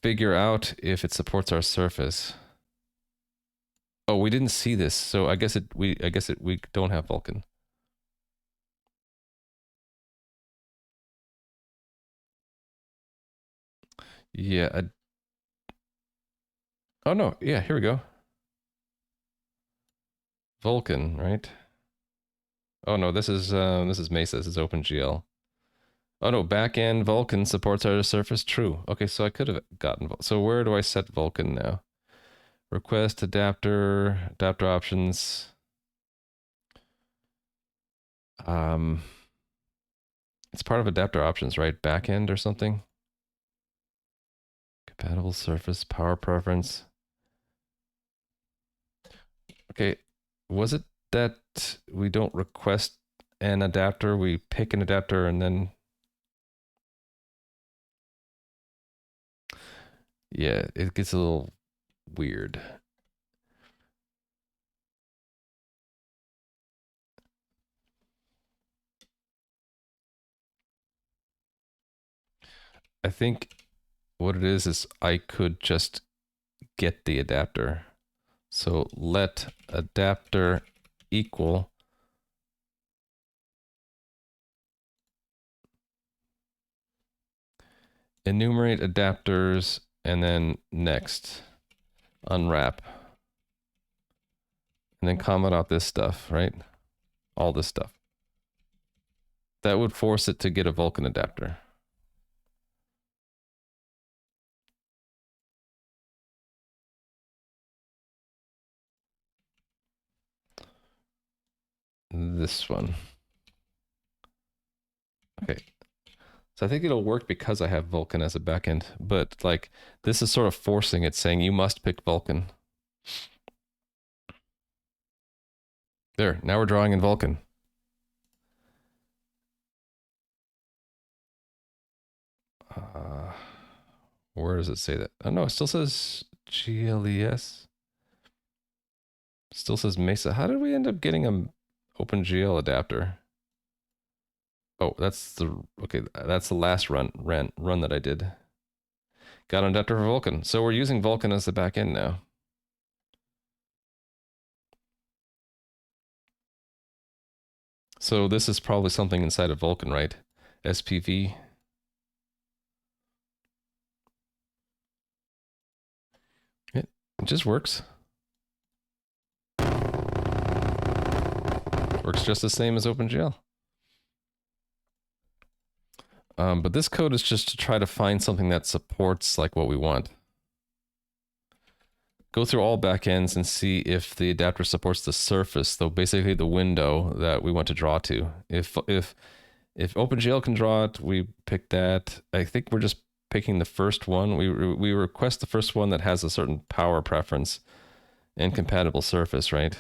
figure out if it supports our surface. Oh, we didn't see this, so I guess we don't have Vulkan. Yeah. Oh no. Yeah. Here we go. Vulkan, right? Oh no, this is Mesa. This is OpenGL. Oh no, backend Vulkan supports outer surface. True. Okay, so I could have gotten. So where do I set Vulkan now? Request adapter options. Um, it's part of adapter options, right? Backend or something. Compatible surface power preference. Okay, was it that we don't request an adapter? We pick an adapter and then. Yeah, it gets a little weird. I think what it is I could just get the adapter. So let adapter equal enumerate adapters and then next unwrap and then comment out this stuff, right? All this stuff. That would force it to get a Vulkan adapter. This one. Okay. So I think it'll work because I have Vulkan as a backend, but like this is sort of forcing it, saying you must pick Vulkan. There, now we're drawing in Vulkan. Where does it say that? Oh no, it still says GLES. Still says Mesa. How did we end up getting a OpenGL adapter? Oh, that's the last run that I did. Got an adapter for Vulkan. So we're using Vulkan as the backend now. So this is probably something inside of Vulkan, right? SPV. It just works. Works just the same as OpenGL. But this code is just to try to find something that supports like what we want. Go through all backends and see if the adapter supports the surface, though basically the window that we want to draw to. If OpenGL can draw it, we pick that. I think we're just picking the first one. We request the first one that has a certain power preference and compatible surface, right?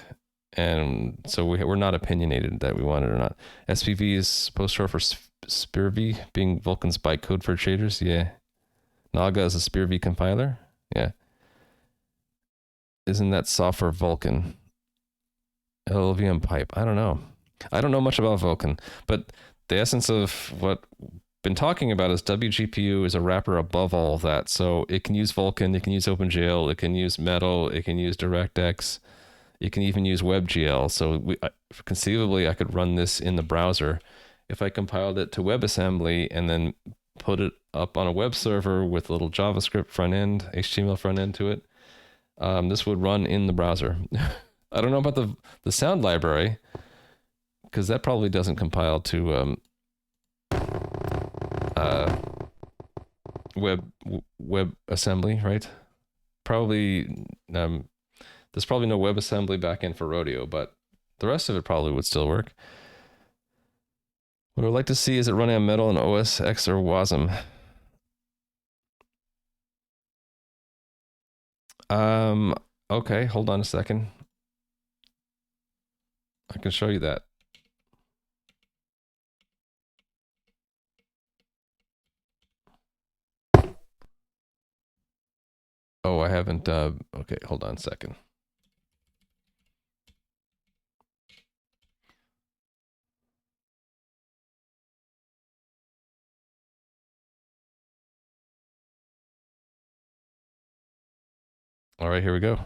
And so we're not opinionated that we want it or not. SPV is post short for SPIRV, being Vulkan's bytecode for shaders. Yeah. Naga is a SPIRV compiler. Yeah. Isn't that software Vulkan? LLVM pipe. I don't know. I don't know much about Vulkan, but the essence of what been talking about is wgpu is a wrapper above all of that. So it can use Vulkan, it can use OpenGL, it can use Metal, it can use DirectX, it can even use WebGL. So conceivably, I could run this in the browser if I compiled it to WebAssembly and then put it up on a web server with a little JavaScript front end, HTML front end to it. This would run in the browser. I don't know about the sound library because that probably doesn't compile to web assembly, right? Probably there's probably no WebAssembly backend for Rodio, but the rest of it probably would still work. What I'd like to see is it running on Metal and OS X or WASM. Okay, hold on a second. I can show you that. Oh, I haven't, okay, hold on a second. All right, here we go.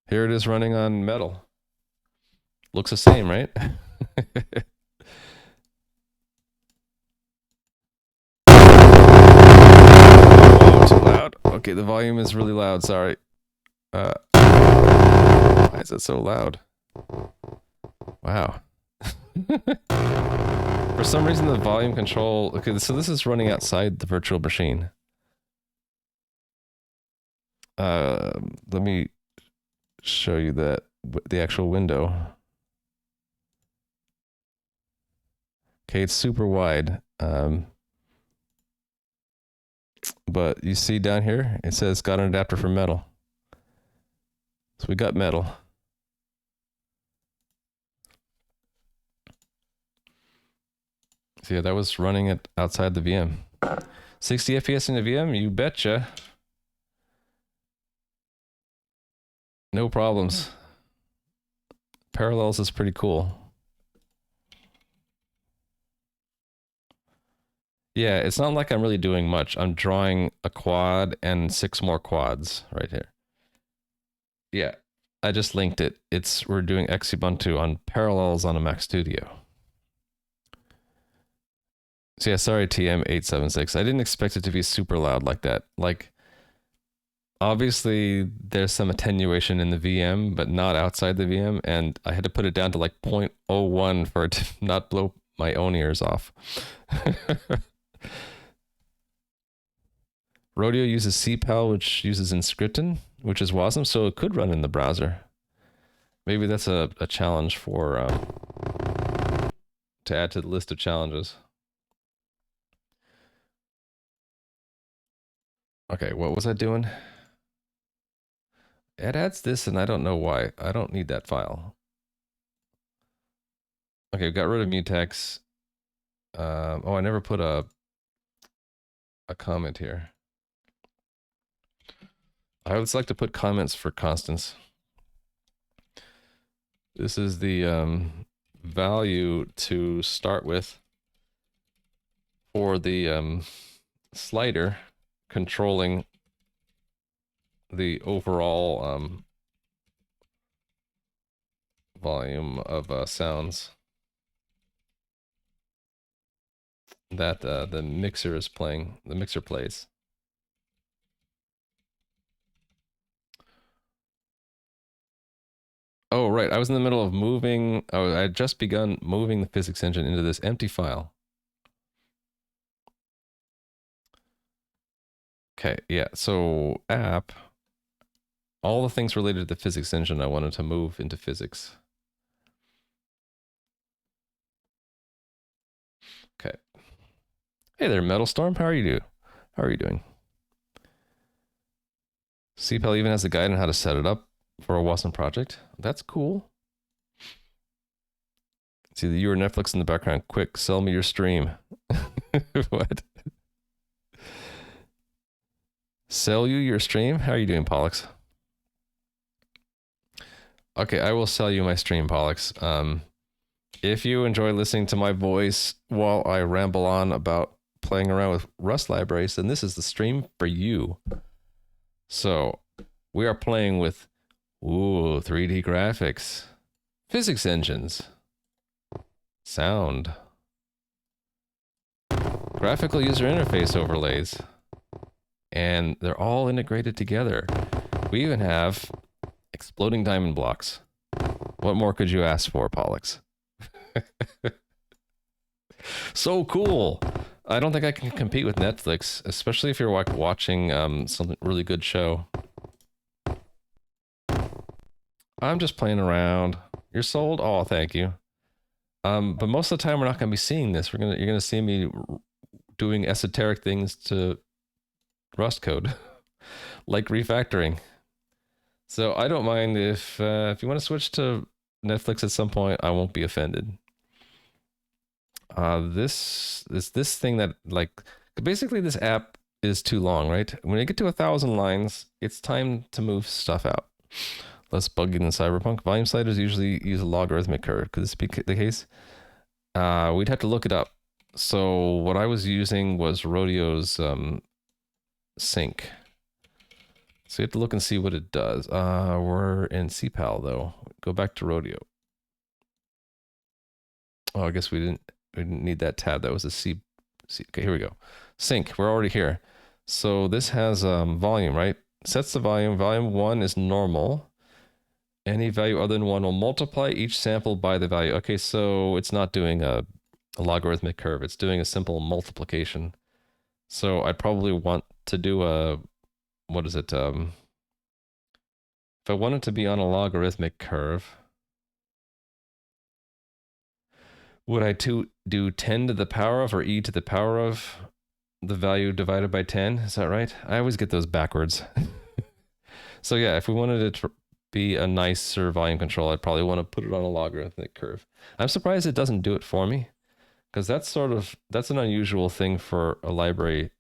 Here it is running on metal. Looks the same, right? Whoa, too loud. Okay, the volume is really loud. Sorry. Why is it so loud? Wow. For some reason, the volume control... Okay, so this is running outside the virtual machine. Let me show you that the actual window. Okay, it's super wide. But you see down here, it says got an adapter for metal. So we got metal. So yeah, that was running it outside the VM. 60 FPS in the VM, you betcha. No problems. Parallels is pretty cool. Yeah, it's not like I'm really doing much. I'm drawing a quad and 6 more quads right here. Yeah, I just linked it. We're doing Xubuntu on Parallels on a Mac Studio. So yeah, sorry TM876. I didn't expect it to be super loud like that. Like, obviously there's some attenuation in the VM, but not outside the VM, and I had to put it down to like 0.01 for it to not blow my own ears off. Rodio uses CPAL, which uses Inscripton, which is awesome, so it could run in the browser. Maybe that's a challenge for to add to the list of challenges. Okay, what was I doing? It adds this, and I don't know why. I don't need that file. Okay, got rid of mutex. Oh, I never put a comment here. I always like to put comments for constants. This is the value to start with for the slider controlling the overall volume of sounds that the mixer is playing, the mixer plays. Oh, right. I was in the middle of moving. Oh, I had just begun moving the physics engine into this empty file. Okay, yeah. So app, all the things related to the physics engine I wanted to move into physics. Okay. Hey there, Metal Storm. How are you doing? CPAL even has a guide on how to set it up for a Wasm project. That's cool. See the you or Netflix in the background. Quick, sell me your stream. What? Sell you your stream? How are you doing, Pollux? Okay, I will sell you my stream, Pollux. If you enjoy listening to my voice while I ramble on about playing around with Rust libraries, then this is the stream for you. So, we are playing with 3D graphics, physics engines, sound, graphical user interface overlays, and they're all integrated together. We even have exploding diamond blocks. What more could you ask for, Pollux? So cool. I don't think I can compete with Netflix, especially if you're like watching some really good show. I'm just playing around. You're sold? Oh, thank you. But most of the time we're not going to be seeing this. You're going to see me doing esoteric things to Rust code, like refactoring. So I don't mind if you want to switch to Netflix at some point, I won't be offended. This thing that, like, basically this app is too long, right? When you get to 1,000 lines, it's time to move stuff out. Less buggy than Cyberpunk. Volume sliders usually use a logarithmic curve. Could this be the case? We'd have to look it up. So what I was using was Rodio's sync. So you have to look and see what it does. We're in CPAL though. Go back to Rodio. Oh, I guess we didn't need that tab. That was a C. Okay, here we go. Sync. We're already here. So this has volume, right? Sets the volume. Volume 1 is normal. Any value other than 1 will multiply each sample by the value. Okay, so it's not doing a logarithmic curve. It's doing a simple multiplication. So I'd probably want to do a, what is it? If I wanted to be on a logarithmic curve, would I do 10 to the power of or e to the power of the value divided by 10? Is that right? I always get those backwards. So yeah, if we wanted it to be a nicer volume control, I'd probably want to put it on a logarithmic curve. I'm surprised it doesn't do it for me, because that's an unusual thing for a library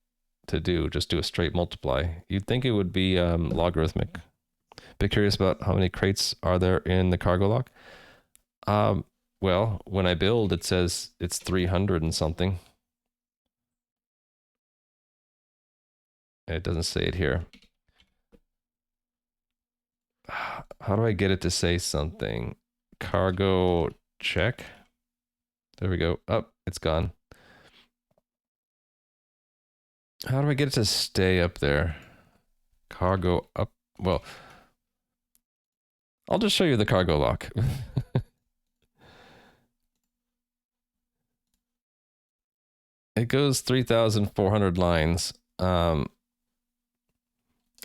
to do, just do a straight multiply. You'd think it would be logarithmic. Bit curious about how many crates are there in the cargo lock. Well, when I build, it says it's 300 and something. It doesn't say it here. How do I get it to say something? Cargo check. There we go. Oh, it's gone. How do I get it to stay up there? Cargo up. Well, I'll just show you the cargo lock. It goes 3,400 lines.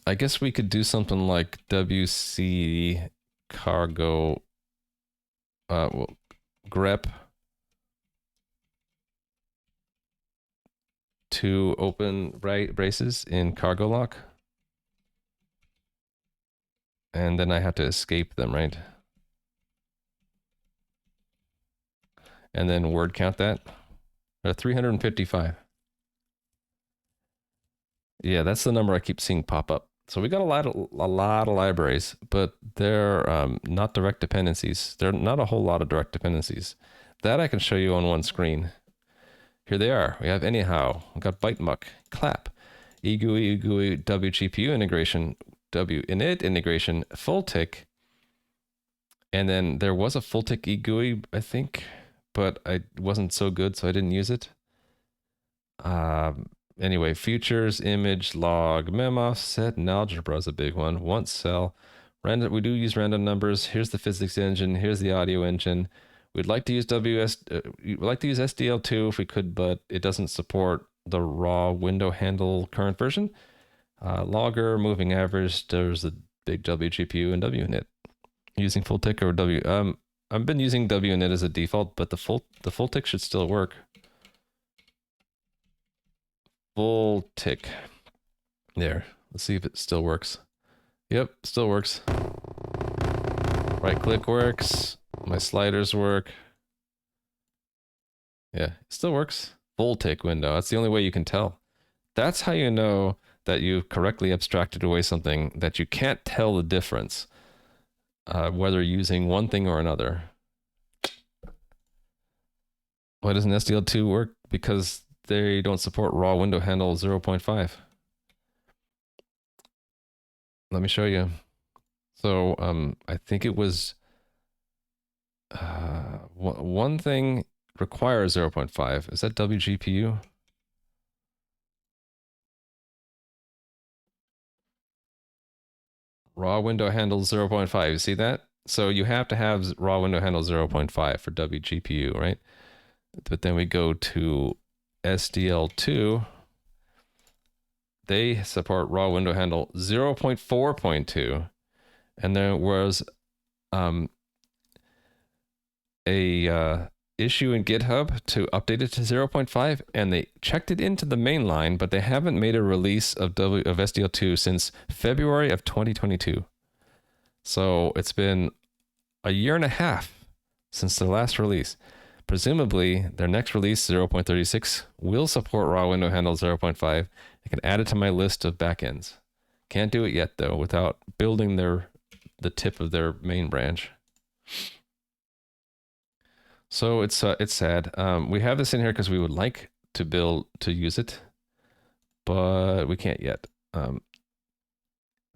I guess we could do something like WC cargo well, grep to open braces in cargo lock. And then I have to escape them, right? And then word count that. 355. Yeah, that's the number I keep seeing pop up. So we got a lot of libraries, but they're not direct dependencies. They're not a whole lot of direct dependencies. That I can show you on one screen. Here they are. We have anyhow. We've got BiteMuck, clap, egui, wgpu integration, winit integration, full tick, and then there was a full tick egui, I think, but it wasn't so good, so I didn't use it. Anyway, futures, image, log, mem offset, and algebra is a big one. Once cell, random. We do use random numbers. Here's the physics engine. Here's the audio engine. We'd like to use we'd like to use SDL2 if we could, but it doesn't support the raw window handle current version. Logger, moving average. There's a big wgpu and winit. Using full tick or I've been using winit as a default, but the full tick should still work. Full tick. There. Let's see if it still works. Yep, still works. Right click works. My sliders work. Yeah, it still works. Full tick window. That's the only way you can tell. That's how you know that you've correctly abstracted away something, that you can't tell the difference, whether using one thing or another. Why doesn't SDL2 work? Because they don't support raw window handle 0.5. Let me show you. So I think it was one thing requires 0.5. Is that wgpu? Raw window handle 0.5. You see that? So you have to have raw window handle 0.5 for wgpu, right? But then we go to SDL2, they support raw window handle 0.4.2, and there was a issue in GitHub to update it to 0.5, and they checked it into the main line, but they haven't made a release of SDL2 since February of 2022. So it's been a year and a half since their last release. Presumably, their next release, 0.36, will support raw window handle 0.5. I can add it to my list of backends. Can't do it yet, though, without building the tip of their main branch. So it's sad. We have this in here because we would like to use it, but we can't yet.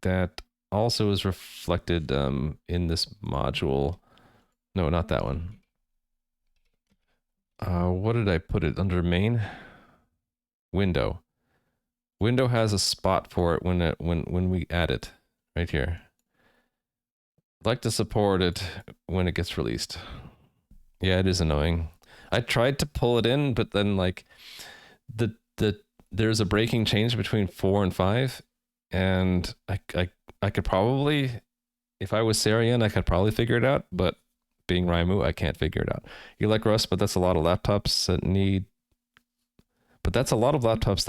that also is reflected in this module. No, not that one. What did I put it under? Main window. Window has a spot for it when we add it right here. I'd like to support it when it gets released. Yeah, it is annoying. I tried to pull it in, but then like there's a breaking change between 4 and 5, and I could probably, if I was Sarian, I could probably figure it out, but being Raimu, I can't figure it out. You like Rust, but that's a lot of laptops that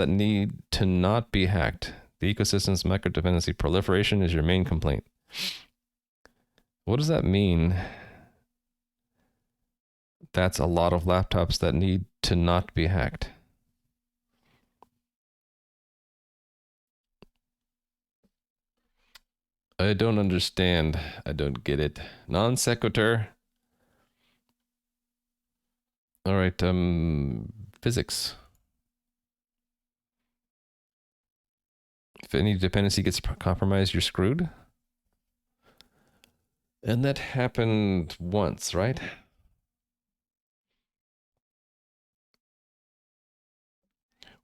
need to not be hacked. The ecosystem's microdependency proliferation is your main complaint. What does that mean? That's a lot of laptops that need to not be hacked. I don't understand. I don't get it. Non sequitur. All right, physics. If any dependency gets compromised, you're screwed. And that happened once, right?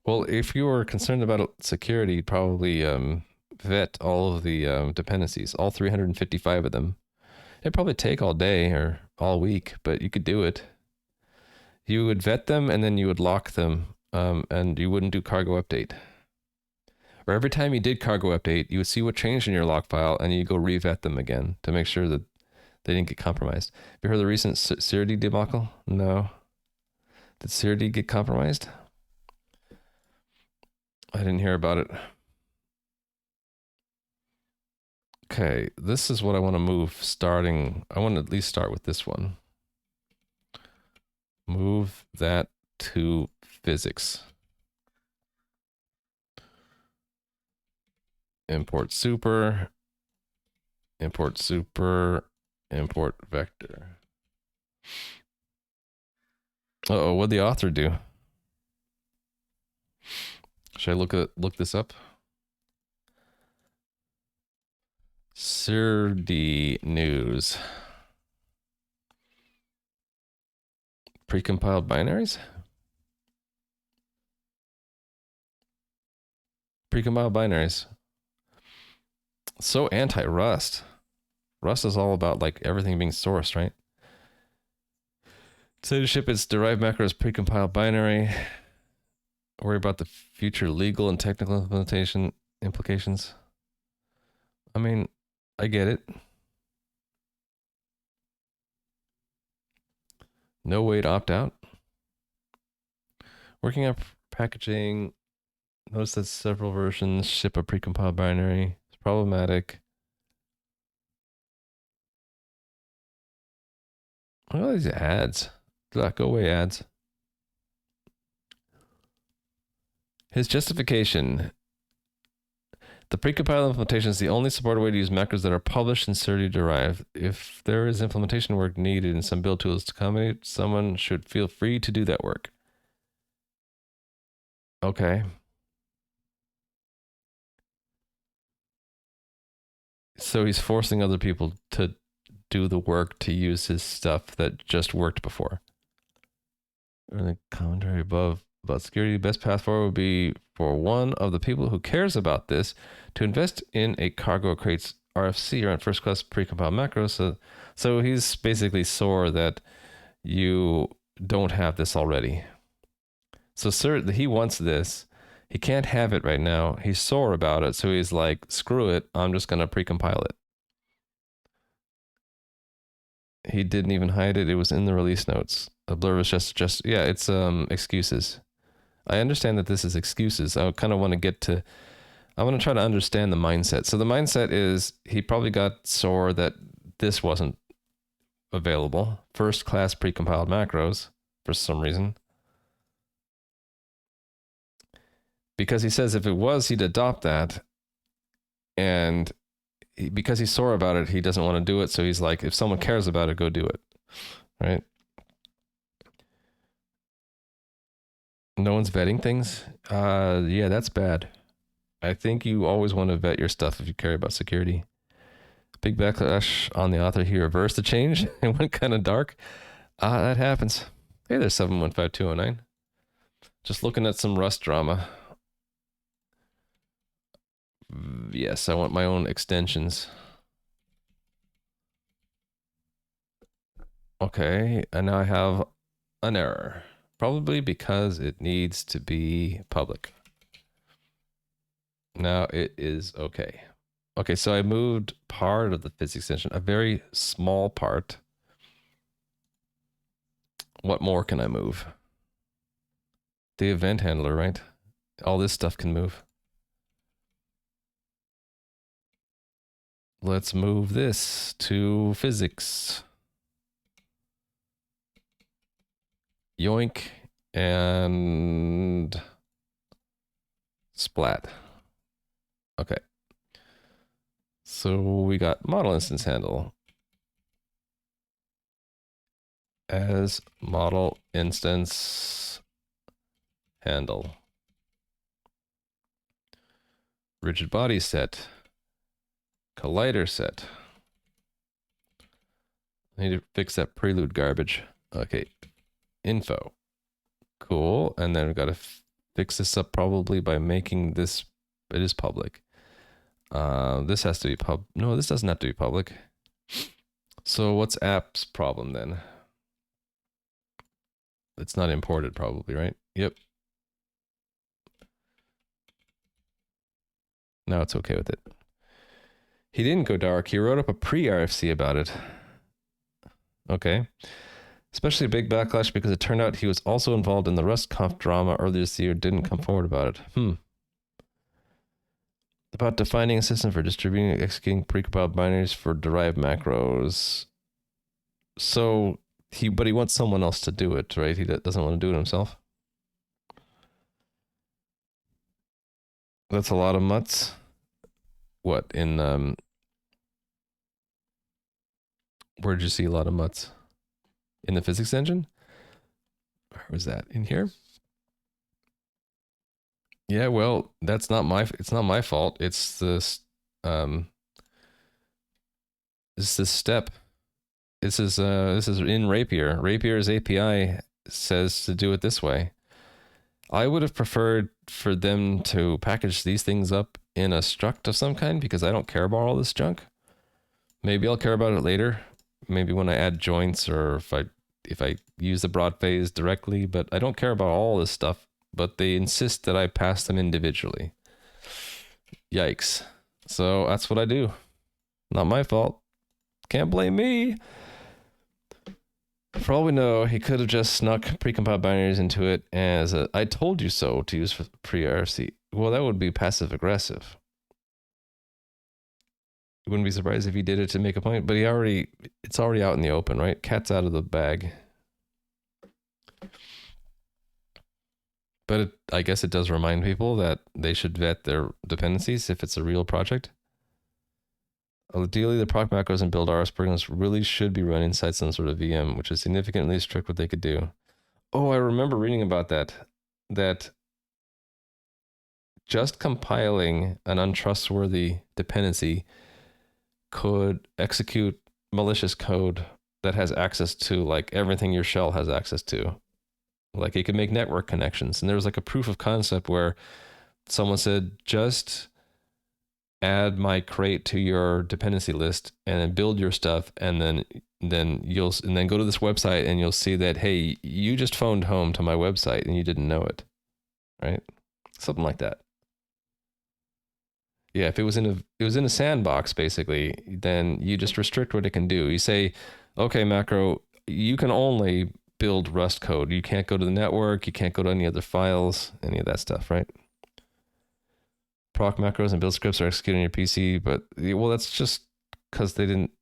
Well, if you were concerned about security, you'd probably vet all of the dependencies, all 355 of them. It'd probably take all day or all week, but you could do it. You would vet them and then you would lock them, and you wouldn't do cargo update. Or every time you did cargo update, you would see what changed in your log file and you go revet them again to make sure that they didn't get compromised. Have you heard of the recent Sirdi debacle? No. Did Sirdi get compromised? I didn't hear about it. Okay, this is what I want to move starting. I want to at least start with this one. Move that to physics. Import super, import super, import vector. Uh-oh, what'd the author do? Should I look this up? Sirdi news. Precompiled binaries? Precompiled binaries. So anti-Rust. Rust is all about like everything being sourced, right? So to ship its derived macros precompiled binary. Worry about the future legal and technical implications. I mean, I get it. No way to opt out. Working on packaging. Notice that several versions ship a precompiled binary. It's problematic. Look at all these ads. Go away, ads. His justification. The precompiled implementation is the only supported way to use macros that are published and Sirdi derived. If there is implementation work needed in some build tools to accommodate, someone should feel free to do that work. Okay. So he's forcing other people to do the work to use his stuff that just worked before. Or the commentary above about security, the best path forward would be for one of the people who cares about this to invest in a cargo crates RFC around first class precompiled macros. So he's basically sore that you don't have this already. So sir, he wants this. He can't have it right now. He's sore about it. So he's like, screw it. I'm just going to precompile it. He didn't even hide it. It was in the release notes. The blurb is just yeah, it's excuses. I understand that this is excuses. I kind of want to I want to try to understand the mindset. So the mindset is he probably got sore that this wasn't available. First class precompiled macros for some reason. Because he says if it was, he'd adopt that. And because he's sore about it, he doesn't want to do it. So he's like, if someone cares about it, go do it. Right? No one's vetting things. Yeah, that's bad. I think you always want to vet your stuff if you care about security. Big backlash on the author. He reversed the change and went kind of dark. That happens. Hey, there's 715209. Just looking at some Rust drama. Yes, I want my own extensions. Okay, and now I have an error. Probably because it needs to be public. Now it is okay. Okay, so I moved part of the physics extension, a very small part. What more can I move? The event handler, right? All this stuff can move. Let's move this to physics. Yoink and splat. Okay. So we got model instance handle as model instance handle. Rigid body set. Collider set. I need to fix that prelude garbage. Okay. Info. Cool. And then we've got to fix this up probably by making this, it is public. This has to be no, this doesn't have to be public. So what's app's problem then? It's not imported probably, right? Yep. Now it's okay with it. He didn't go dark. He wrote up a pre-RFC about it. Okay. Especially a big backlash because it turned out he was also involved in the RustConf drama earlier this year, didn't come forward about it. About defining a system for distributing and executing precompiled binaries for derived macros. So, but he wants someone else to do it, right? He doesn't want to do it himself. That's a lot of mutts. What, in, where'd you see a lot of mutts? In the physics engine? Where was that? In here? Yeah, well, it's not my fault. It's this step. This is in Rapier. Rapier's API says to do it this way. I would have preferred for them to package these things up in a struct of some kind because I don't care about all this junk. Maybe I'll care about it later. Maybe when I add joints or if I use the broad phase directly, but I don't care about all this stuff, but they insist that I pass them individually. Yikes. So that's what I do. Not my fault. Can't blame me. For all we know, he could have just snuck precompiled binaries into it as a I told you so to use for pre-RFC. Well, that would be passive aggressive. You wouldn't be surprised if he did it to make a point, but it's already out in the open, right? Cat's out of the bag. But I guess it does remind people that they should vet their dependencies if it's a real project. Ideally, the proc macros and build RS programs really should be run inside some sort of VM, which is significantly restrict what they could do. Oh, I remember reading about that just compiling an untrustworthy dependency could execute malicious code that has access to like everything your shell has access to. Like it could make network connections. And there was like a proof of concept where someone said, just add my crate to your dependency list and then build your stuff. And then go to this website and you'll see that, hey, you just phoned home to my website and you didn't know it. Right? Something like that. Yeah, if it was in a sandbox, basically, then you just restrict what it can do. You say, okay, macro, you can only build Rust code. You can't go to the network. You can't go to any other files, any of that stuff, right? Proc macros and build scripts are executed on your PC, but well, that's just because they didn't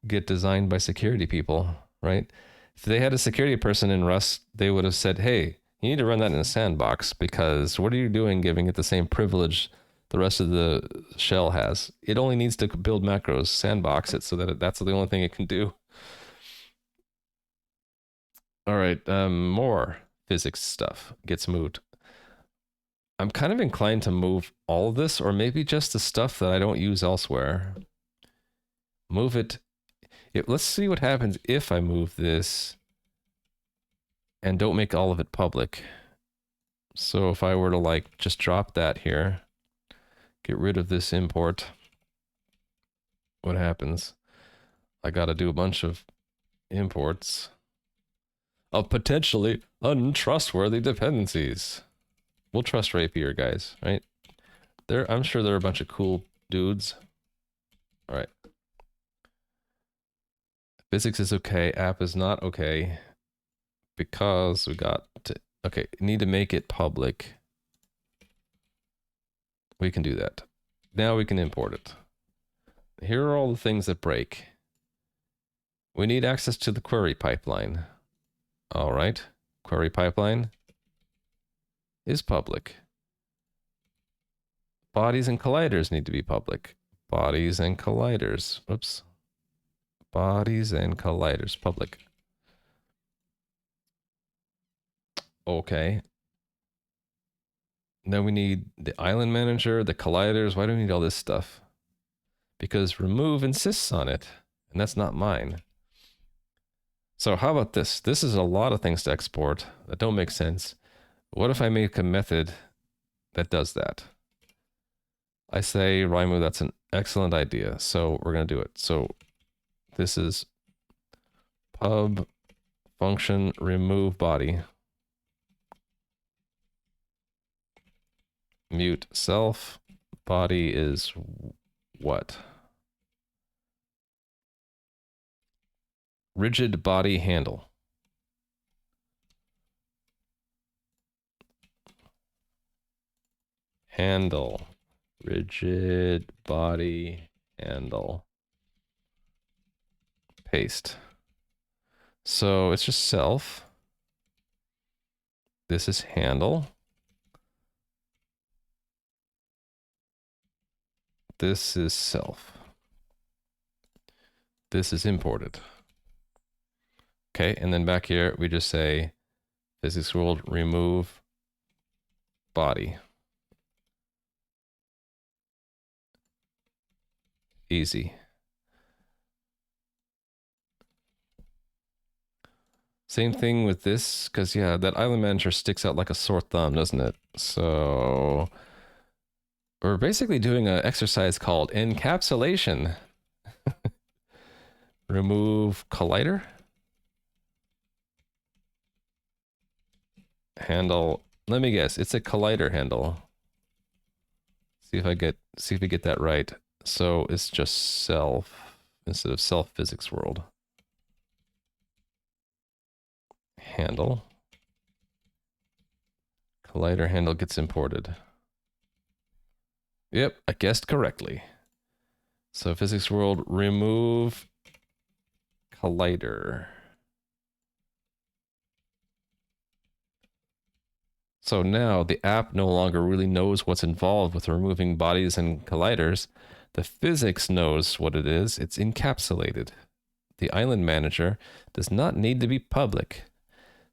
get designed by security people, right? If they had a security person in Rust, they would have said, hey, you need to run that in a sandbox because what are you doing giving it the same privilege the rest of the shell has? It only needs to build macros, sandbox it so that that's the only thing it can do. All right, more physics stuff gets moved. I'm kind of inclined to move all of this, or maybe just the stuff that I don't use elsewhere. Move it. Let's see what happens if I move this and don't make all of it public. So if I were to like just drop that here, get rid of this import, what happens? I got to do a bunch of imports of potentially untrustworthy dependencies. We'll trust Rapier, guys, right? I'm sure they're a bunch of cool dudes. All right. Physics is okay. App is not okay because we got to, okay, need to make it public. We can do that. Now we can import it. Here are all the things that break. We need access to the query pipeline. All right. Query pipeline is public. Bodies and colliders need to be public. Bodies and colliders. Oops. Bodies and colliders, public. Okay. Then we need the island manager, the colliders. Why do we need all this stuff? Because remove insists on it, and that's not mine. So how about this? This is a lot of things to export that don't make sense. What if I make a method that does that? I say, Raimu, that's an excellent idea. So we're going to do it. So this is pub function remove body. Mute self. Body is what? Rigid body handle. Handle. Rigid body handle. Paste. So it's just self. This is handle. This is self. This is imported. Okay, and then back here, we just say physics world remove body. Easy. Same thing with this, because yeah, that island manager sticks out like a sore thumb, doesn't it? So we're basically doing an exercise called encapsulation. Remove collider. Handle. Let me guess. It's a collider handle. See if we get that right. So it's just self instead of self physics world. Handle. Collider handle gets imported. Yep, I guessed correctly. So physics world remove collider. So now the app no longer really knows what's involved with removing bodies and colliders. The physics knows what it is. It's encapsulated. The island manager does not need to be public.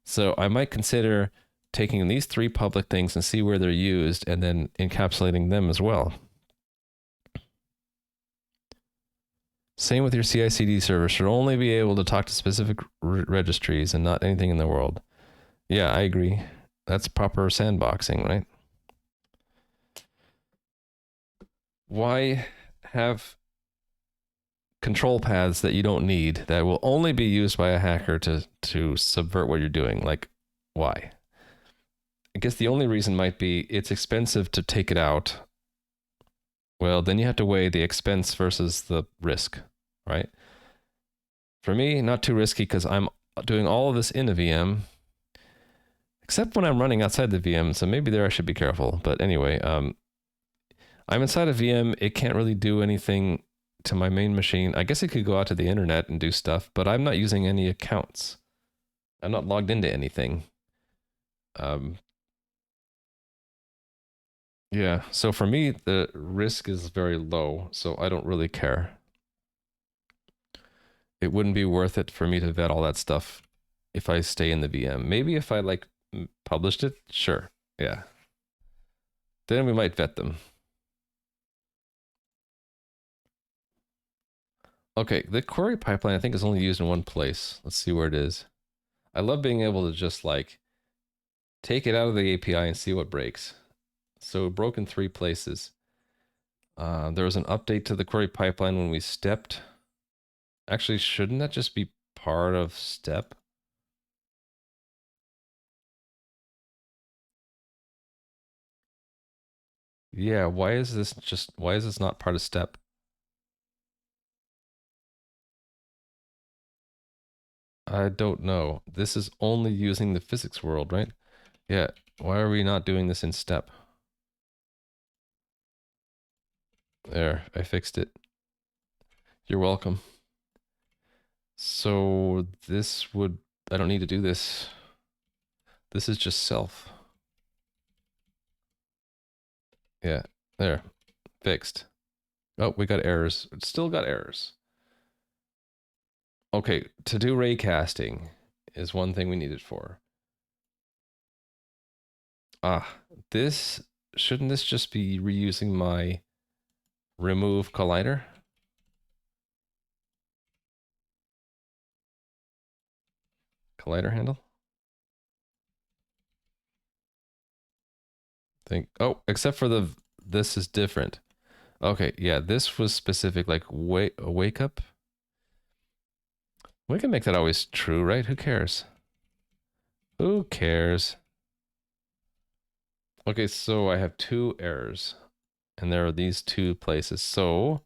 So I might consider taking these three public things and see where they're used and then encapsulating them as well. Same with your CI/CD server. Should only be able to talk to specific registries and not anything in the world. Yeah, I agree. That's proper sandboxing, right? Why have control paths that you don't need that will only be used by a hacker to subvert what you're doing? Like, why? I guess the only reason might be it's expensive to take it out. Well, then you have to weigh the expense versus the risk, right? For me, not too risky because I'm doing all of this in a VM, except when I'm running outside the VM. So maybe there I should be careful. But anyway, I'm inside a VM. It can't really do anything to my main machine. I guess it could go out to the internet and do stuff, but I'm not using any accounts. I'm not logged into anything. Yeah, so for me, the risk is very low, so I don't really care. It wouldn't be worth it for me to vet all that stuff if I stay in the VM. Maybe if I like published it, sure, yeah. Then we might vet them. Okay, the query pipeline I think is only used in one place. Let's see where it is. I love being able to just like take it out of the API and see what breaks. So it broke in 3 places. There was an update to the query pipeline when we stepped. Actually, shouldn't that just be part of step? Yeah, why is this not part of step? I don't know. This is only using the physics world, right? Yeah, why are we not doing this in step? There, I fixed it. You're welcome. So this would, I don't need to do this. This is just self. Yeah, there, fixed. Oh, we got errors. It's still got errors. Okay, to do ray casting is one thing we need it for. Ah, shouldn't this just be reusing my remove collider? Collider handle? Oh, except for this is different. Okay, yeah, this was specific, like wake up. We can make that always true, right? Who cares? Who cares? Okay, so I have 2 errors, and there are these 2 places. So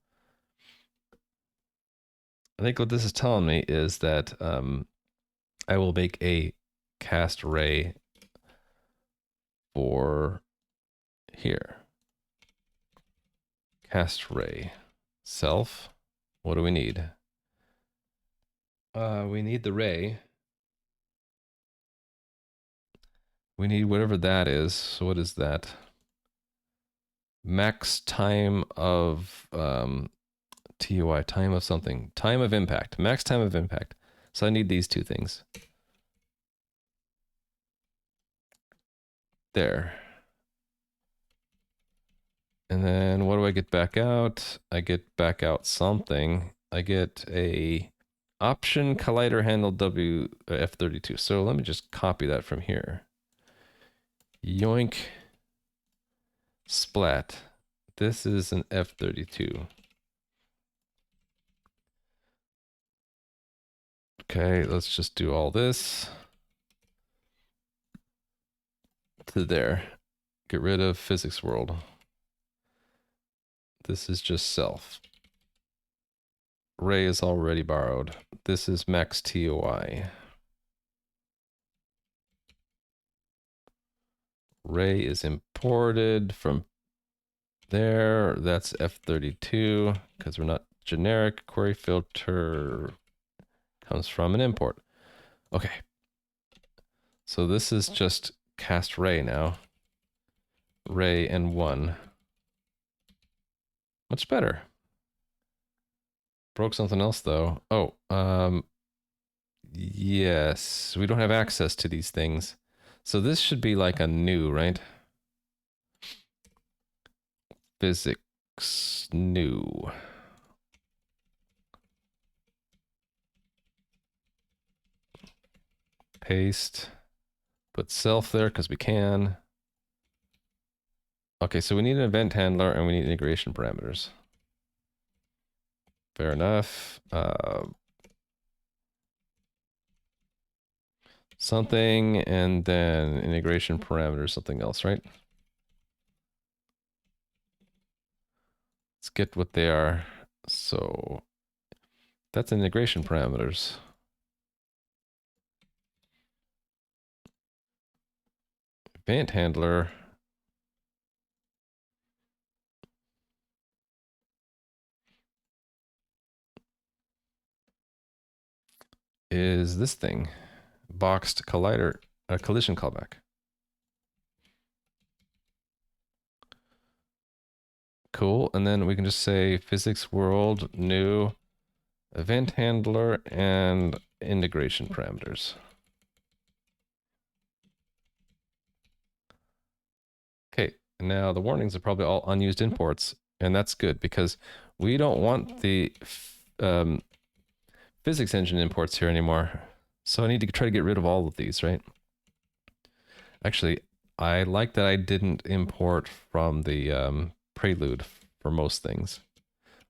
I think what this is telling me is that I will make a cast ray for here. Cast ray. Self. What do we need? We need the ray. We need whatever that is. So what is that? Max time of TUI, time of something. Time of impact. Max time of impact. So I need these 2 things. There. And then what do I get back out? I get back out something. I get a option collider handle F32. So let me just copy that from here. Yoink. Splat. This is an F32. Okay, let's just do all this to there. Get rid of physics world. This is just self. Ray is already borrowed. This is max TOI. Ray is imported from there. That's F32 because we're not generic. Query filter comes from an import. Okay. So this is just cast ray now. Ray and 1. Much better. Broke something else though. Oh, yes, we don't have access to these things. So this should be like a new, right? Physics new. Paste. Put self there because we can. Okay, so we need an event handler and we need integration parameters. Fair enough. Something and then integration parameters, something else, right? Let's get what they are. So that's integration parameters. Event handler. Is this thing. Boxed collider, collision callback. Cool. And then we can just say physics world, new, event handler, and integration parameters. Okay, And now the warnings are probably all unused imports, and that's good because we don't want the physics engine imports here anymore. So I need to try to get rid of all of these, right? Actually, I like that I didn't import from the prelude for most things.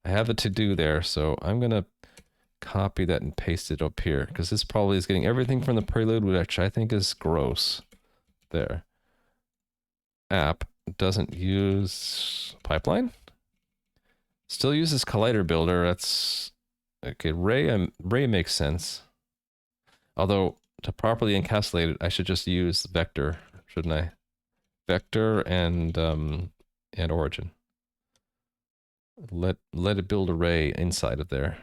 I have a to-do there, so I'm going to copy that and paste it up here, because this probably is getting everything from the prelude, which I think is gross. There. App doesn't use pipeline. Still uses collider builder. That's okay. Ray makes sense. Although to properly encapsulate it, I should just use vector, shouldn't I? Vector and origin. Let it build array inside of there.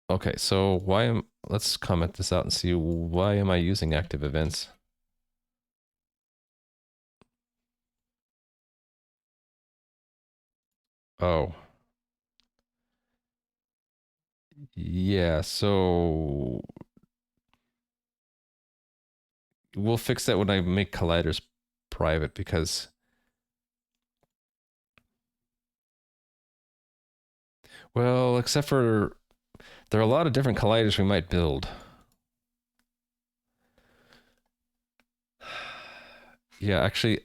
Okay, so let's comment this out and see why am I using active events? Oh. Yeah, so we'll fix that when I make colliders private, because well, except for there are a lot of different colliders we might build. Yeah, actually,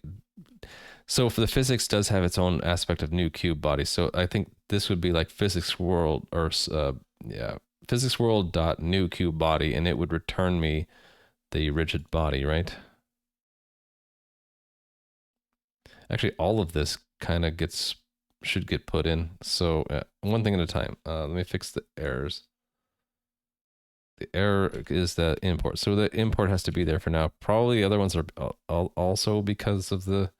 so for the physics does have its own aspect of new cube body. So I think this would be like physics world or yeah, physics world dot new cube body, and it would return me the rigid body, right? Actually, all of this kind of should get put in. So one thing at a time. Let me fix the errors. The error is the import. So the import has to be there for now. Probably the other ones are also because of the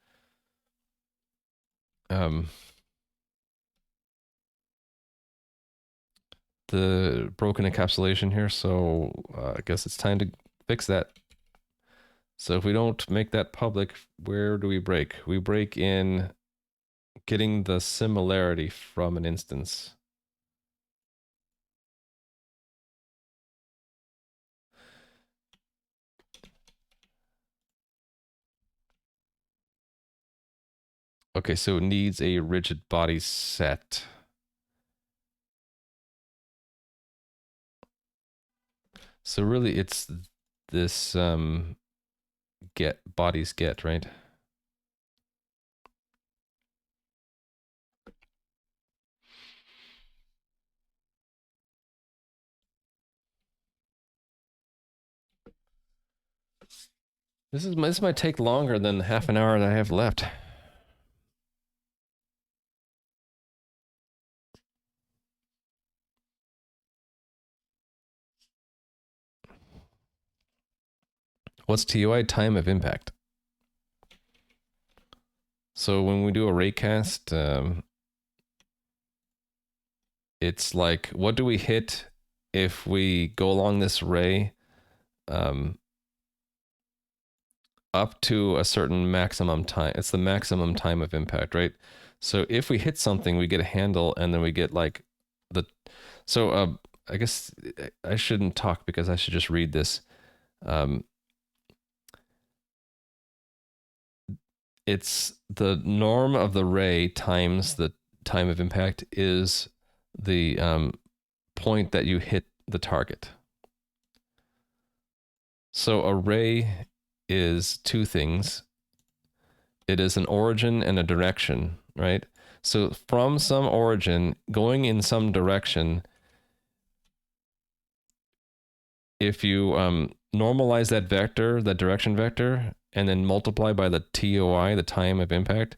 broken encapsulation here. So I guess it's time to fix that. So if we don't make that public, where do we break? We break in getting the similarity from an instance. Okay, so it needs a rigid body set. So really it's this bodies get, right? This might take longer than half an hour that I have left. What's TUI? Time of impact. So when we do a raycast, it's like, what do we hit if we go along this ray up to a certain maximum time? It's the maximum time of impact, right? So if we hit something, we get a handle, and then we get like the. So I guess I shouldn't talk because I should just read this. It's the norm of the ray times the time of impact is the point that you hit the target. So a ray is two things. It is an origin and a direction, right? So from some origin, going in some direction, if you normalize that vector, that direction vector, and then multiply by the TOI, the time of impact,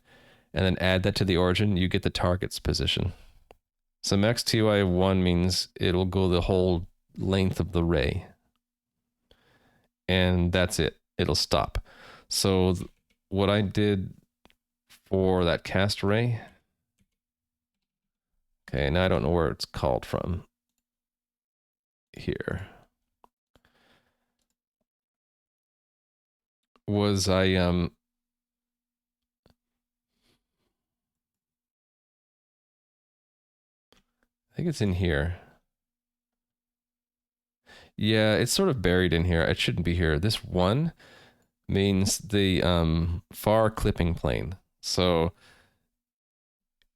and then add that to the origin, you get the target's position. So max TOI of 1 means it'll go the whole length of the ray. And that's it. It'll stop. So what I did for that cast ray, okay, now I don't know where it's called from. Here. Was I think it's in here. Yeah, it's sort of buried in here. It shouldn't be here. This one, means the far clipping plane. So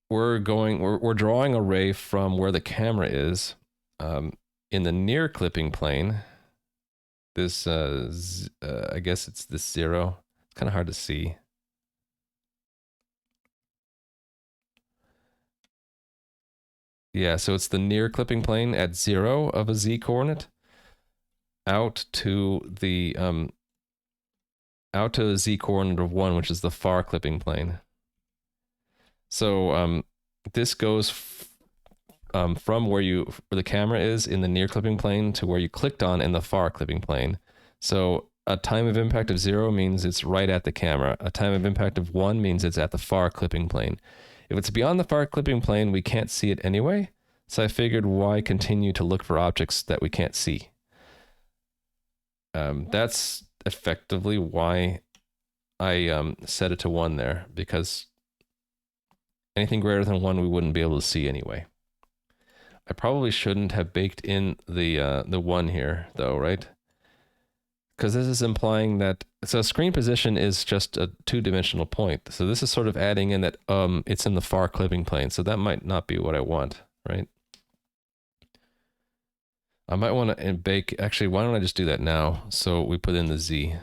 we're drawing a ray from where the camera is. In the near clipping plane, this I guess it's this 0. It's kind of hard to see. Yeah, so it's the near clipping plane at 0 of a z coordinate out to the z coordinate of 1, which is the far clipping plane. So this goes from where the camera is in the near clipping plane to where you clicked on in the far clipping plane. So a time of impact of 0 means it's right at the camera. A time of impact of 1 means it's at the far clipping plane. If it's beyond the far clipping plane, we can't see it anyway. So I figured, why continue to look for objects that we can't see? That's effectively why I set it to 1 there, because anything greater than 1 we wouldn't be able to see anyway. I probably shouldn't have baked in the 1 here, though, right? Because this is implying that, so screen position is just a 2-dimensional point. So this is sort of adding in that it's in the far clipping plane. So that might not be what I want, right? I might want to bake, actually, why don't I just do that now? So we put in the Z.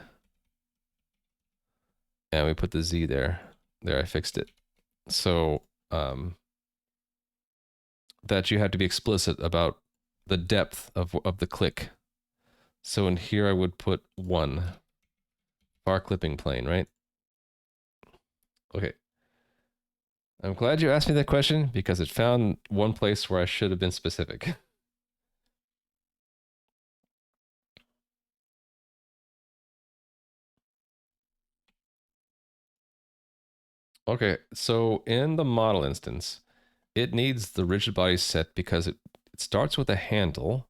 And we put the Z there. There, I fixed it. So that you have to be explicit about the depth of the click. So in here I would put 1. Far clipping plane, right? Okay. I'm glad you asked me that question, because it found one place where I should have been specific. Okay, so in the model instance, it needs the rigid body set because it starts with a handle,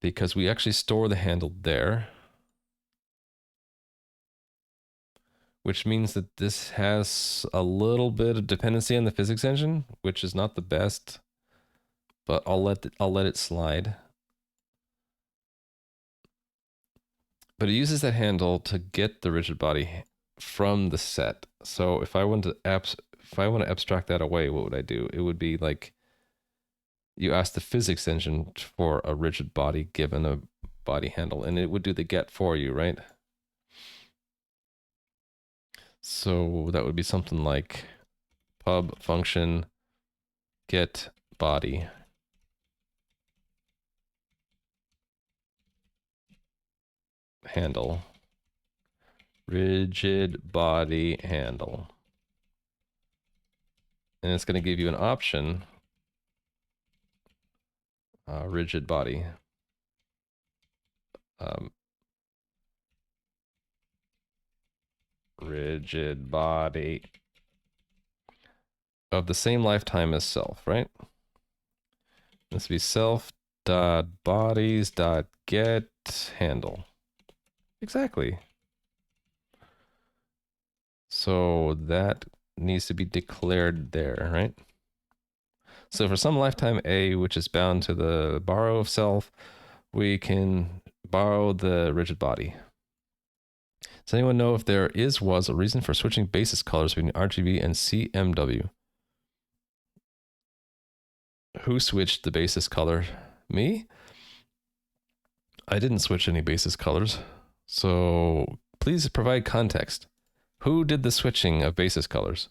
because we actually store the handle there, which means that this has a little bit of dependency on the physics engine, which is not the best, but I'll let it slide. But it uses that handle to get the rigid body from the set. So if I want to abstract that away, what would I do? It would be like, you ask the physics engine for a rigid body given a body handle, and it would do the get for you, right? So that would be something like pub function get body. Handle. Rigid body handle. And it's going to give you an option. Rigid body. Rigid body of the same lifetime as self, right? This would be self dot bodies dot get handle. Exactly. So that needs to be declared there, right? So for some lifetime A, which is bound to the borrow of self, we can borrow the rigid body. Does anyone know if there was a reason for switching basis colors between RGB and CMW? Who switched the basis color? Me? I didn't switch any basis colors. So please provide context. Who did the switching of basis colors?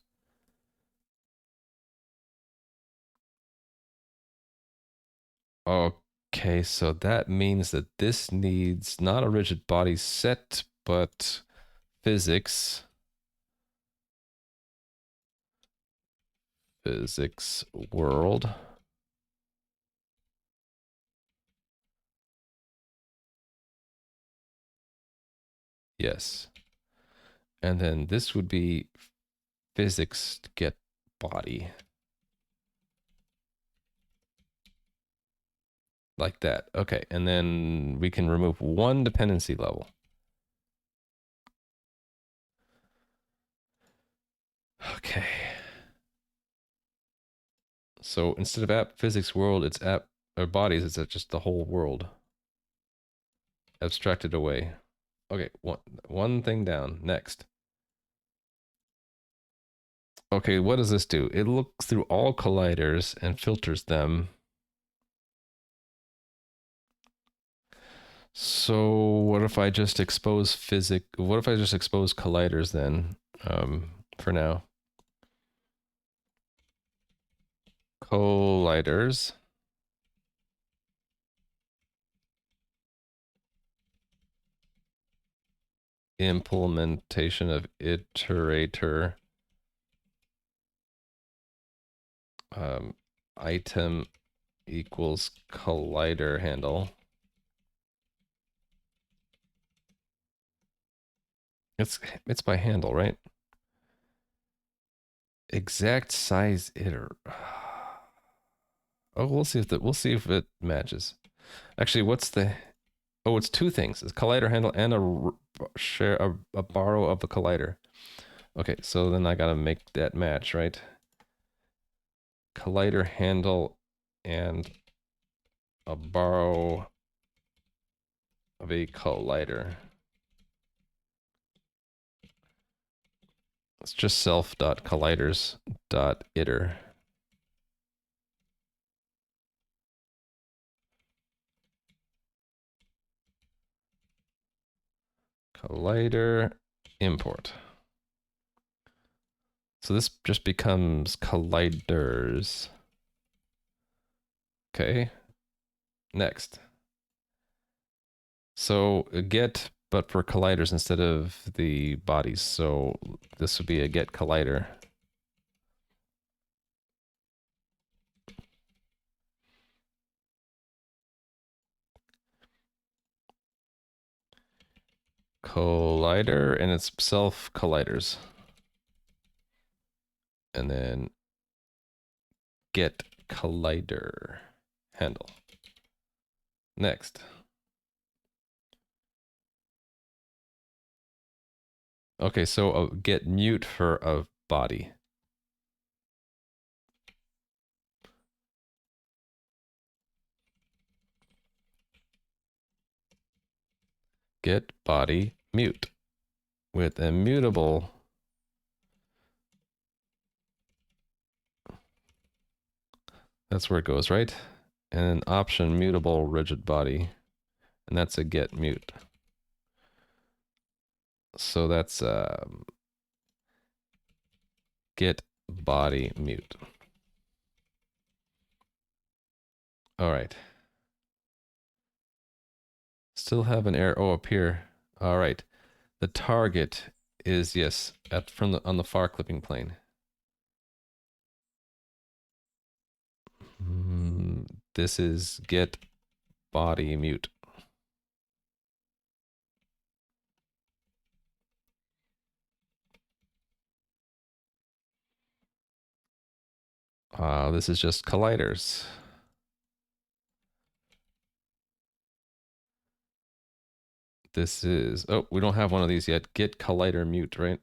Okay, so that means that this needs not a rigid body set, but physics. Physics world. Yes. And then this would be physics get body. Like that. Okay, and then we can remove one dependency level. Okay. So instead of app physics world, it's app or bodies, it's just the whole world abstracted away. Okay, one thing down. Next. Okay, what does this do? It looks through all colliders and filters them. So what if I just expose what if I just expose colliders then, for now? Colliders. Implementation of iterator. Item equals collider handle. It's by handle, right? Exact size iter. Oh, we'll see if it matches. Actually, what's the? Oh, it's two things. It's collider handle and a borrow of the collider. Okay, so then I gotta make that match, right? Collider handle and a borrow of a collider. It's just self.colliders.iter. Collider import. So this just becomes colliders. Okay. Next. So get, but for colliders instead of the bodies. So this would be a get collider. Collider, and it's self colliders. And then get collider handle. Next. Okay, so get mute for a body. Get body mute with immutable. That's where it goes, right? And an option mutable rigid body. And that's a get mute. So that's get body mute. All right. Still have an error. Oh, up here. All right. The target is, yes, on the far clipping plane. This is get body mute. This is just colliders. This is, oh, we don't have one of these yet. Get collider mute, right?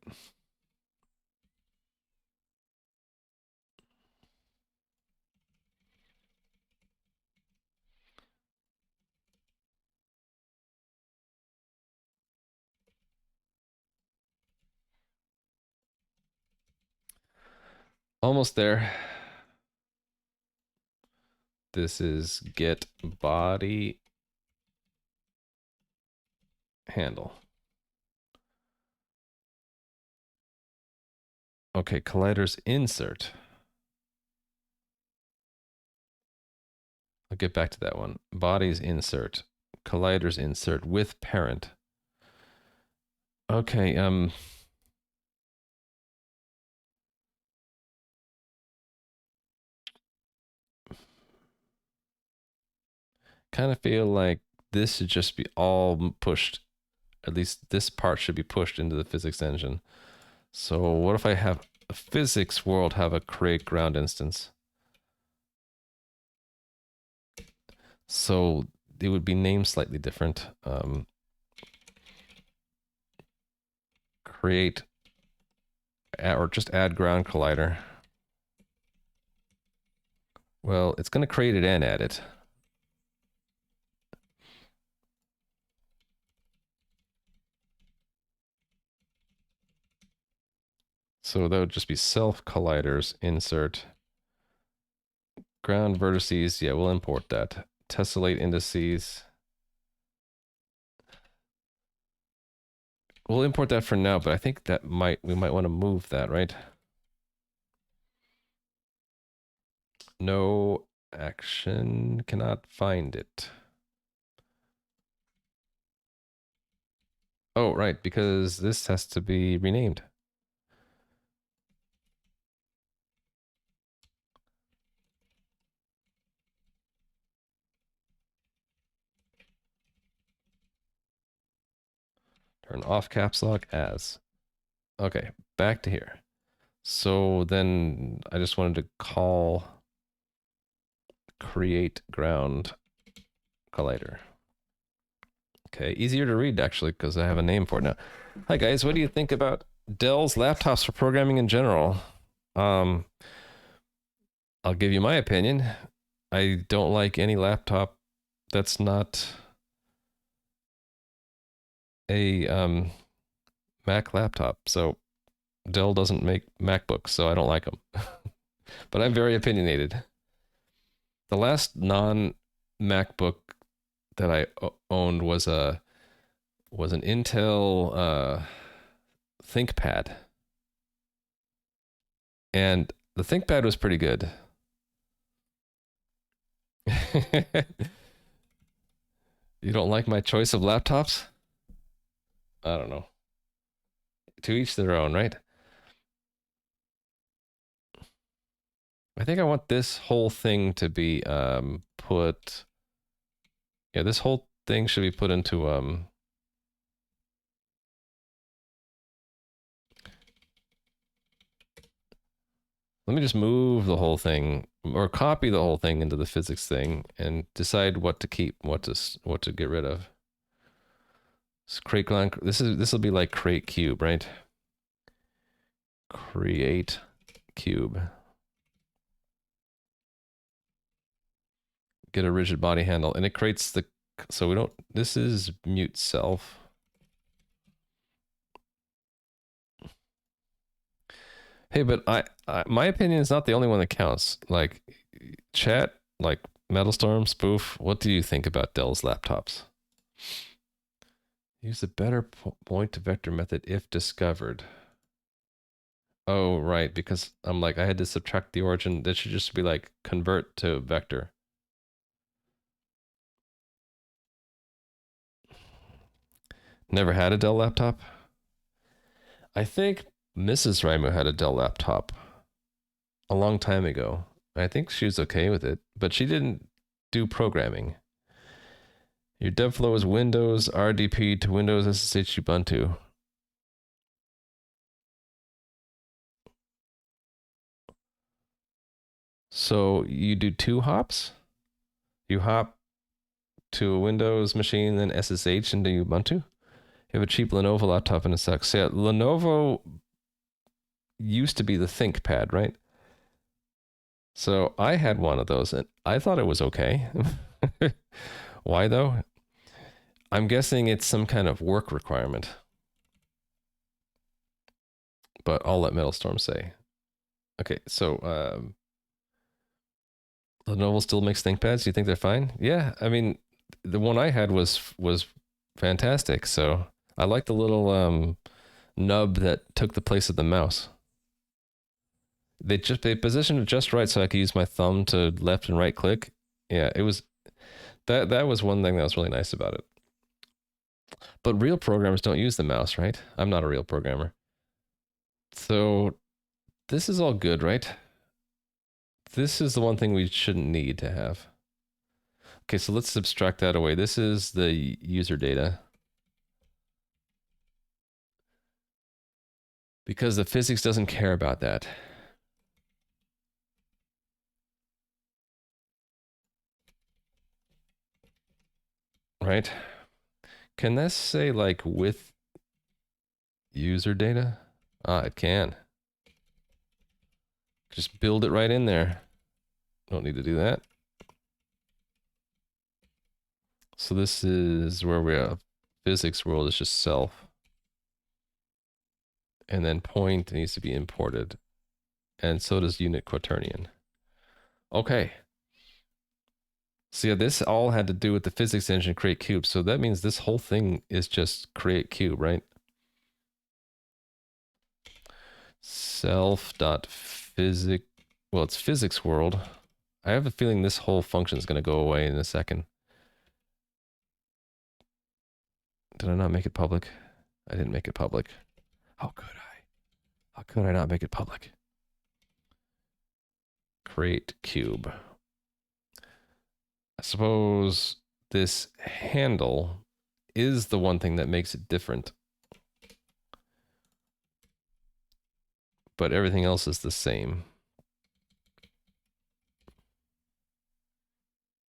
Almost there. This is get body handle. Okay, colliders insert. I'll get back to that one. Bodies insert. Colliders insert with parent. Okay, kind of feel like this should just be all pushed. At least this part should be pushed into the physics engine. So what if I have a physics world have a create ground instance? So it would be named slightly different. Create or just add ground collider. Well, it's going to create it and add it. So that would just be self colliders, insert ground vertices. Yeah, we'll import that. Tessellate indices. We'll import that for now, but I think that we might want to move that, right? No action, cannot find it. Oh, right, because this has to be renamed. Turn off caps lock as. Okay, back to here. So then I just wanted to call create ground collider. Okay, easier to read actually because I have a name for it now. Hi guys, what do you think about Dell's laptops for programming in general? I'll give you my opinion. I don't like any laptop that's not a Mac laptop. So Dell doesn't make MacBooks, so I don't like them. But I'm very opinionated. The last non-MacBook that I owned was an Intel ThinkPad, and the ThinkPad was pretty good. You don't like my choice of laptops? I don't know. To each their own, right? I think I want this whole thing to be put. Yeah, this whole thing should be put into let me just move the whole thing or copy the whole thing into the physics thing and decide what to keep, what to get rid of. So create line, this will be like create cube, right? Create cube. Get a rigid body handle, and it creates the, so we don't, this is mute self. Hey, but my opinion is not the only one that counts. Like chat, like Metalstorm, Spoof, what do you think about Dell's laptops? Use the better point to vector method if discovered. Oh, right, because I'm like, I had to subtract the origin. That should just be like convert to vector. Never had a Dell laptop? I think Mrs. Raimo had a Dell laptop a long time ago. I think she was okay with it, but she didn't do programming. Your dev flow is Windows RDP to Windows SSH Ubuntu. So you do 2 hops? You hop to a Windows machine, then SSH into Ubuntu? You have a cheap Lenovo laptop and it sucks. Yeah, Lenovo used to be the ThinkPad, right? So I had one of those and I thought it was okay. Why though? I'm guessing it's some kind of work requirement. But I'll let Metalstorm say. Okay, so Lenovo still makes ThinkPads. You think they're fine? Yeah, I mean, the one I had was fantastic. So I like the little nub that took the place of the mouse. They positioned it just right so I could use my thumb to left and right click. Yeah, it was that was one thing that was really nice about it. But real programmers don't use the mouse, right? I'm not a real programmer. So this is all good, right? This is the one thing we shouldn't need to have. Okay, so let's subtract that away. This is the user data. Because the physics doesn't care about that. Right? Can this say like with user data? Ah, it can. Just build it right in there. Don't need to do that. So this is where we have physics world is just self. And then point needs to be imported. And so does unit quaternion. Okay. So yeah, this all had to do with the physics engine create cube. So that means this whole thing is just create cube, right? Self.physics. Well, it's physics world. I have a feeling this whole function is going to go away in a second. Did I not make it public? I didn't make it public. How could I? How could I not make it public? Create cube. I suppose this handle is the one thing that makes it different. But everything else is the same.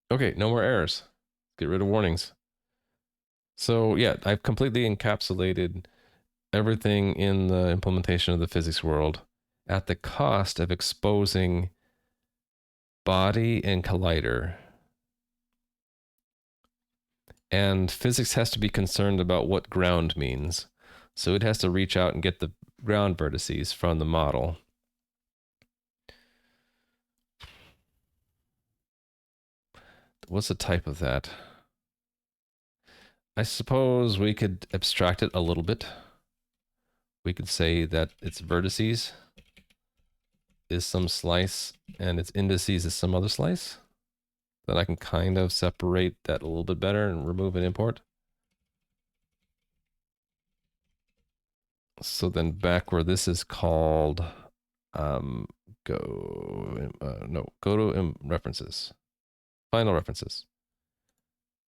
Okay, no more errors. Get rid of warnings. So yeah, I've completely encapsulated everything in the implementation of the physics world at the cost of exposing body and collider. And physics has to be concerned about what ground means. So it has to reach out and get the ground vertices from the model. What's the type of that? I suppose we could abstract it a little bit. We could say that its vertices is some slice and its indices is some other slice. Then I can kind of separate that a little bit better and remove an import. So then back where this is called, go to references, final references.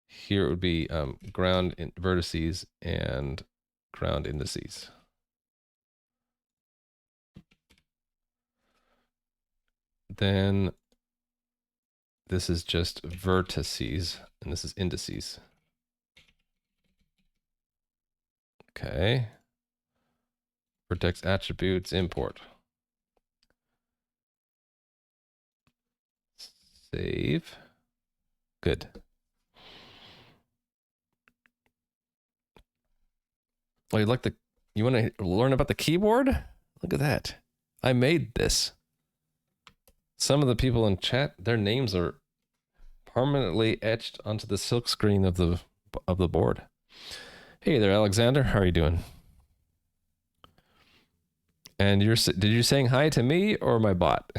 Here it would be ground vertices and ground indices. Then this is just vertices, and this is indices. Okay. Vertex attributes import. Save. Good. Oh, you want to learn about the keyboard? Look at that. I made this. Some of the people in chat, their names are permanently etched onto the silk screen of the board. Hey there, Alexander. How are you doing? And did you saying hi to me or my bot?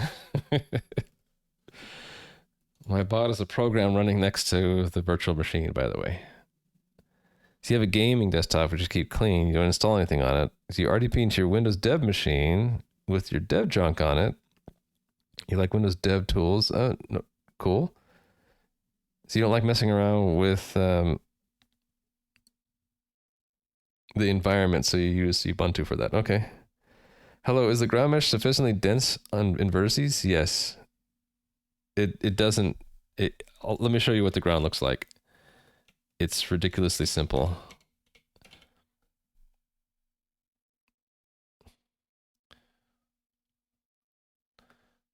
My bot is a program running next to the virtual machine, by the way. So you have a gaming desktop, which you keep clean. You don't install anything on it. So you RDP into your Windows dev machine with your dev junk on it. You like Windows dev tools. No, cool. So you don't like messing around with the environment, so you use Ubuntu for that. Okay. Hello, is the ground mesh sufficiently dense in vertices? Yes. It doesn't... let me show you what the ground looks like. It's ridiculously simple.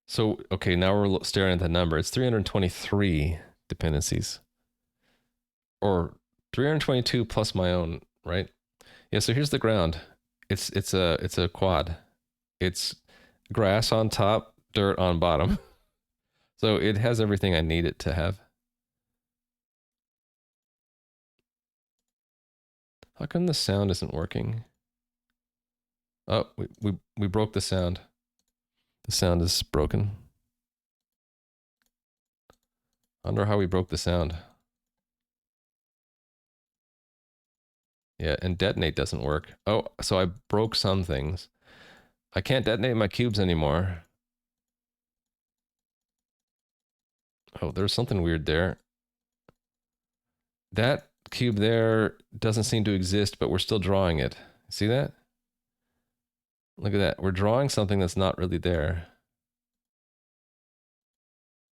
So, okay, now we're staring at the number. It's 323 dependencies. Or 322 plus my own, right? Yeah, so here's the ground. It's a quad. It's grass on top, dirt on bottom. So it has everything I need it to have. How come the sound isn't working? Oh, we broke the sound. The sound is broken. I wonder how we broke the sound. Yeah, and detonate doesn't work. Oh, so I broke some things. I can't detonate my cubes anymore. Oh, there's something weird there. That cube there doesn't seem to exist, but we're still drawing it. See that? Look at that. We're drawing something that's not really there.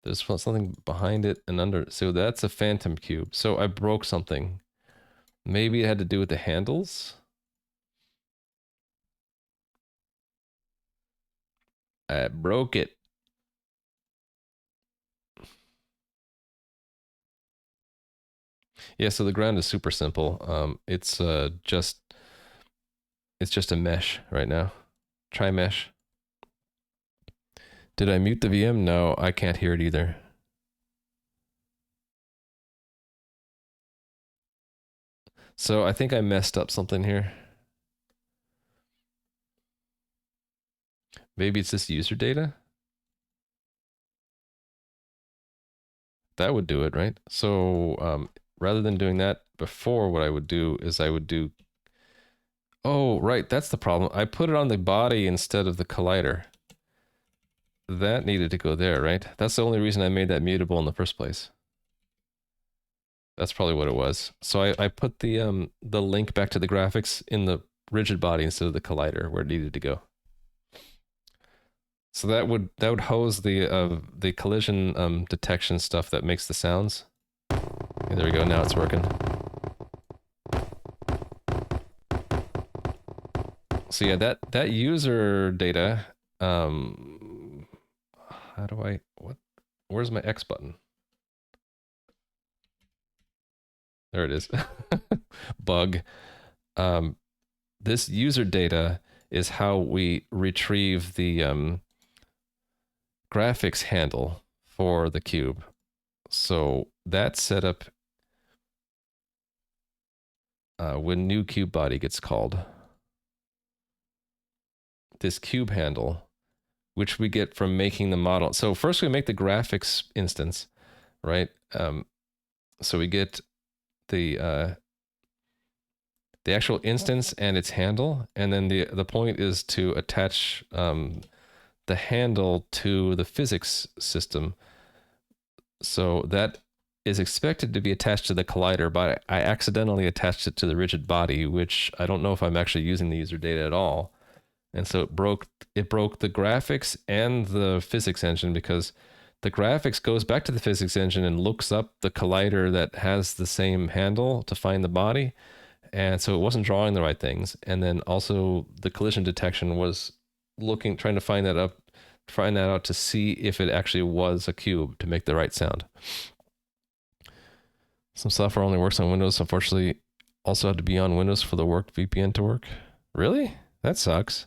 There's something behind it and under. So that's a phantom cube. So I broke something. Maybe it had to do with the handles. I broke it. Yeah, so the ground is super simple. It's just It's just a mesh right now. Try mesh. Did I mute the VM? No, I can't hear it either. So I think I messed up something here. Maybe it's this user data? That would do it, right? So rather than doing that before, what I would do is I would do... Oh, right, that's the problem. I put it on the body instead of the collider. That needed to go there, right? That's the only reason I made that mutable in the first place. That's probably what it was. So I put the link back to the graphics in the rigid body instead of the collider where it needed to go. So that would hose the collision detection stuff that makes the sounds. Okay, there we go. Now it's working. So yeah, that user data. How do I what? Where's my X button? There it is. Bug. This user data is how we retrieve the graphics handle for the cube. So that's set up when new cube body gets called. This cube handle, which we get from making the model. So first we make the graphics instance, right? So we get the actual instance and its handle, and then the point is to attach the handle to the physics system. So that is expected to be attached to the collider, but I accidentally attached it to the rigid body, which I don't know if I'm actually using the user data at all. And so it broke the graphics and the physics engine, because the graphics goes back to the physics engine and looks up the collider that has the same handle to find the body. And so it wasn't drawing the right things. And then also the collision detection was trying to find that out to see if it actually was a cube to make the right sound. Some software only works on Windows. Unfortunately, also had to be on Windows for the work VPN to work. Really? That sucks.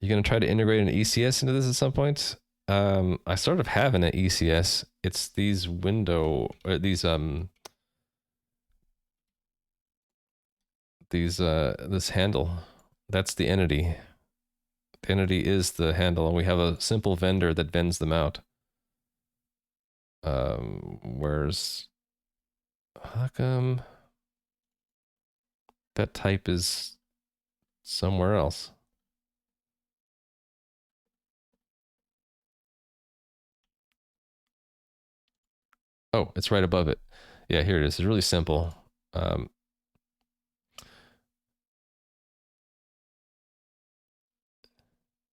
You gonna try to integrate an ECS into this at some point? I sort of have an ECS. It's these this handle. That's the entity. The entity is the handle, and we have a simple vendor that vends them out. Where's... How come that type is somewhere else? Oh, it's right above it. Yeah, here it is. It's really simple.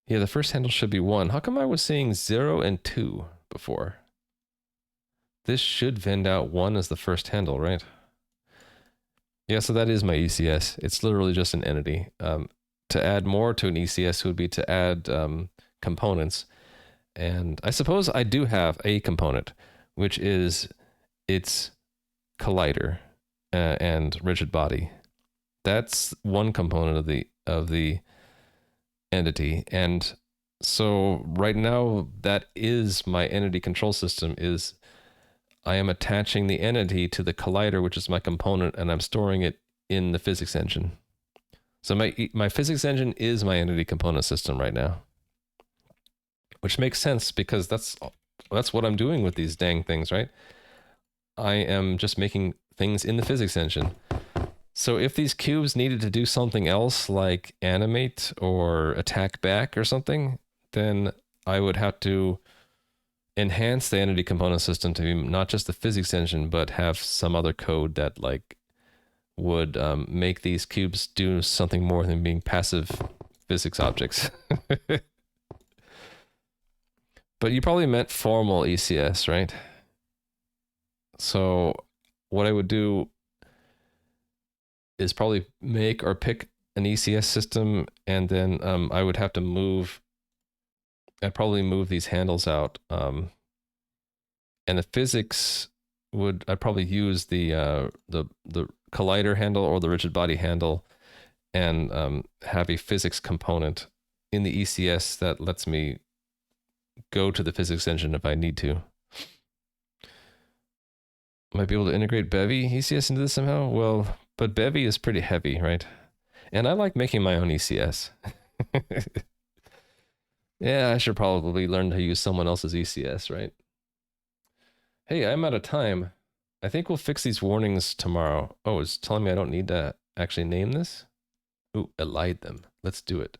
Yeah, the first handle should be 1. How come I was seeing 0 and 2 before? This should vend out 1 as the first handle, right? Yeah, so that is my ECS. It's literally just an entity. To add more to an ECS would be to add components. And I suppose I do have a component, which is its collider and rigid body. That's one component of the entity. And so right now, that is my entity control system. Is I am attaching the entity to the collider, which is my component, and I'm storing it in the physics engine. So my physics engine is my entity component system right now, which makes sense because that's what I'm doing with these dang things, right? I am just making things in the physics engine. So if these cubes needed to do something else, like animate or attack back or something, then I would have to enhance the entity component system to be not just the physics engine, but have some other code that like would make these cubes do something more than being passive physics objects. But you probably meant formal ECS, right? So what I would do is probably make or pick an ECS system, and then I would have to I'd probably move these handles out. And the physics I'd probably use the collider handle or the rigid body handle, and have a physics component in the ECS that lets me go to the physics engine if I need to. Might be able to integrate Bevy ECS into this somehow? Well, but Bevy is pretty heavy, right? And I like making my own ECS. Yeah, I should probably learn to use someone else's ECS, right? Hey, I'm out of time. I think we'll fix these warnings tomorrow. Oh, it's telling me I don't need to actually name this? Ooh, elide them. Let's do it.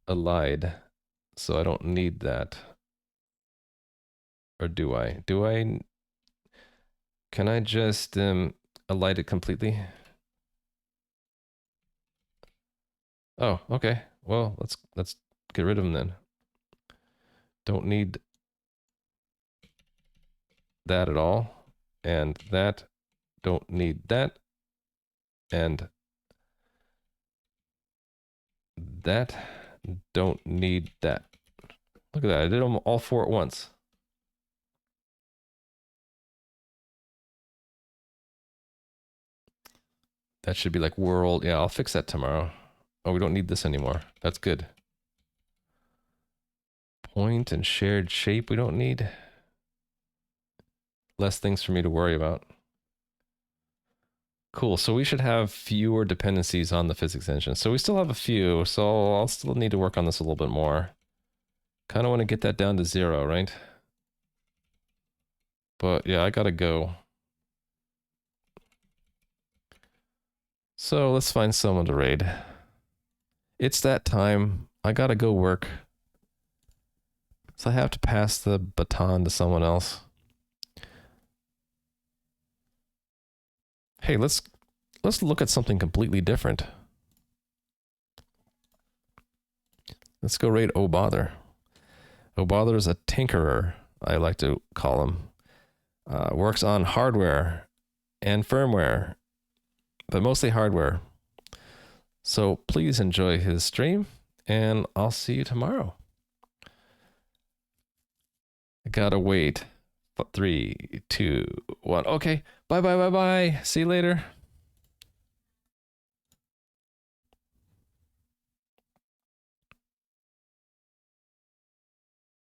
Elide. So I don't need that. Or do I? Do I? Can I just elide it completely? Oh, okay. Well, let's get rid of them then. Don't need that at all. And that. Don't need that. And that. Don't need that. Look at that. I did them all four at once. That should be like world. Yeah, I'll fix that tomorrow. Oh, we don't need this anymore. That's good. Point and shared shape we don't need. Less things for me to worry about. Cool, so we should have fewer dependencies on the physics engine. So we still have a few, so I'll still need to work on this a little bit more. Kind of want to get that down to 0, right? But yeah, I gotta go. So let's find someone to raid. It's that time. I gotta go work. So I have to pass the baton to someone else. Hey, let's look at something completely different. Let's go raid Oh Bother. Oh Bother is a tinkerer, I like to call him. Works on hardware and firmware, but mostly hardware. So please enjoy his stream, and I'll see you tomorrow. I gotta wait. 3, 2, 1. Okay. Bye. See you later.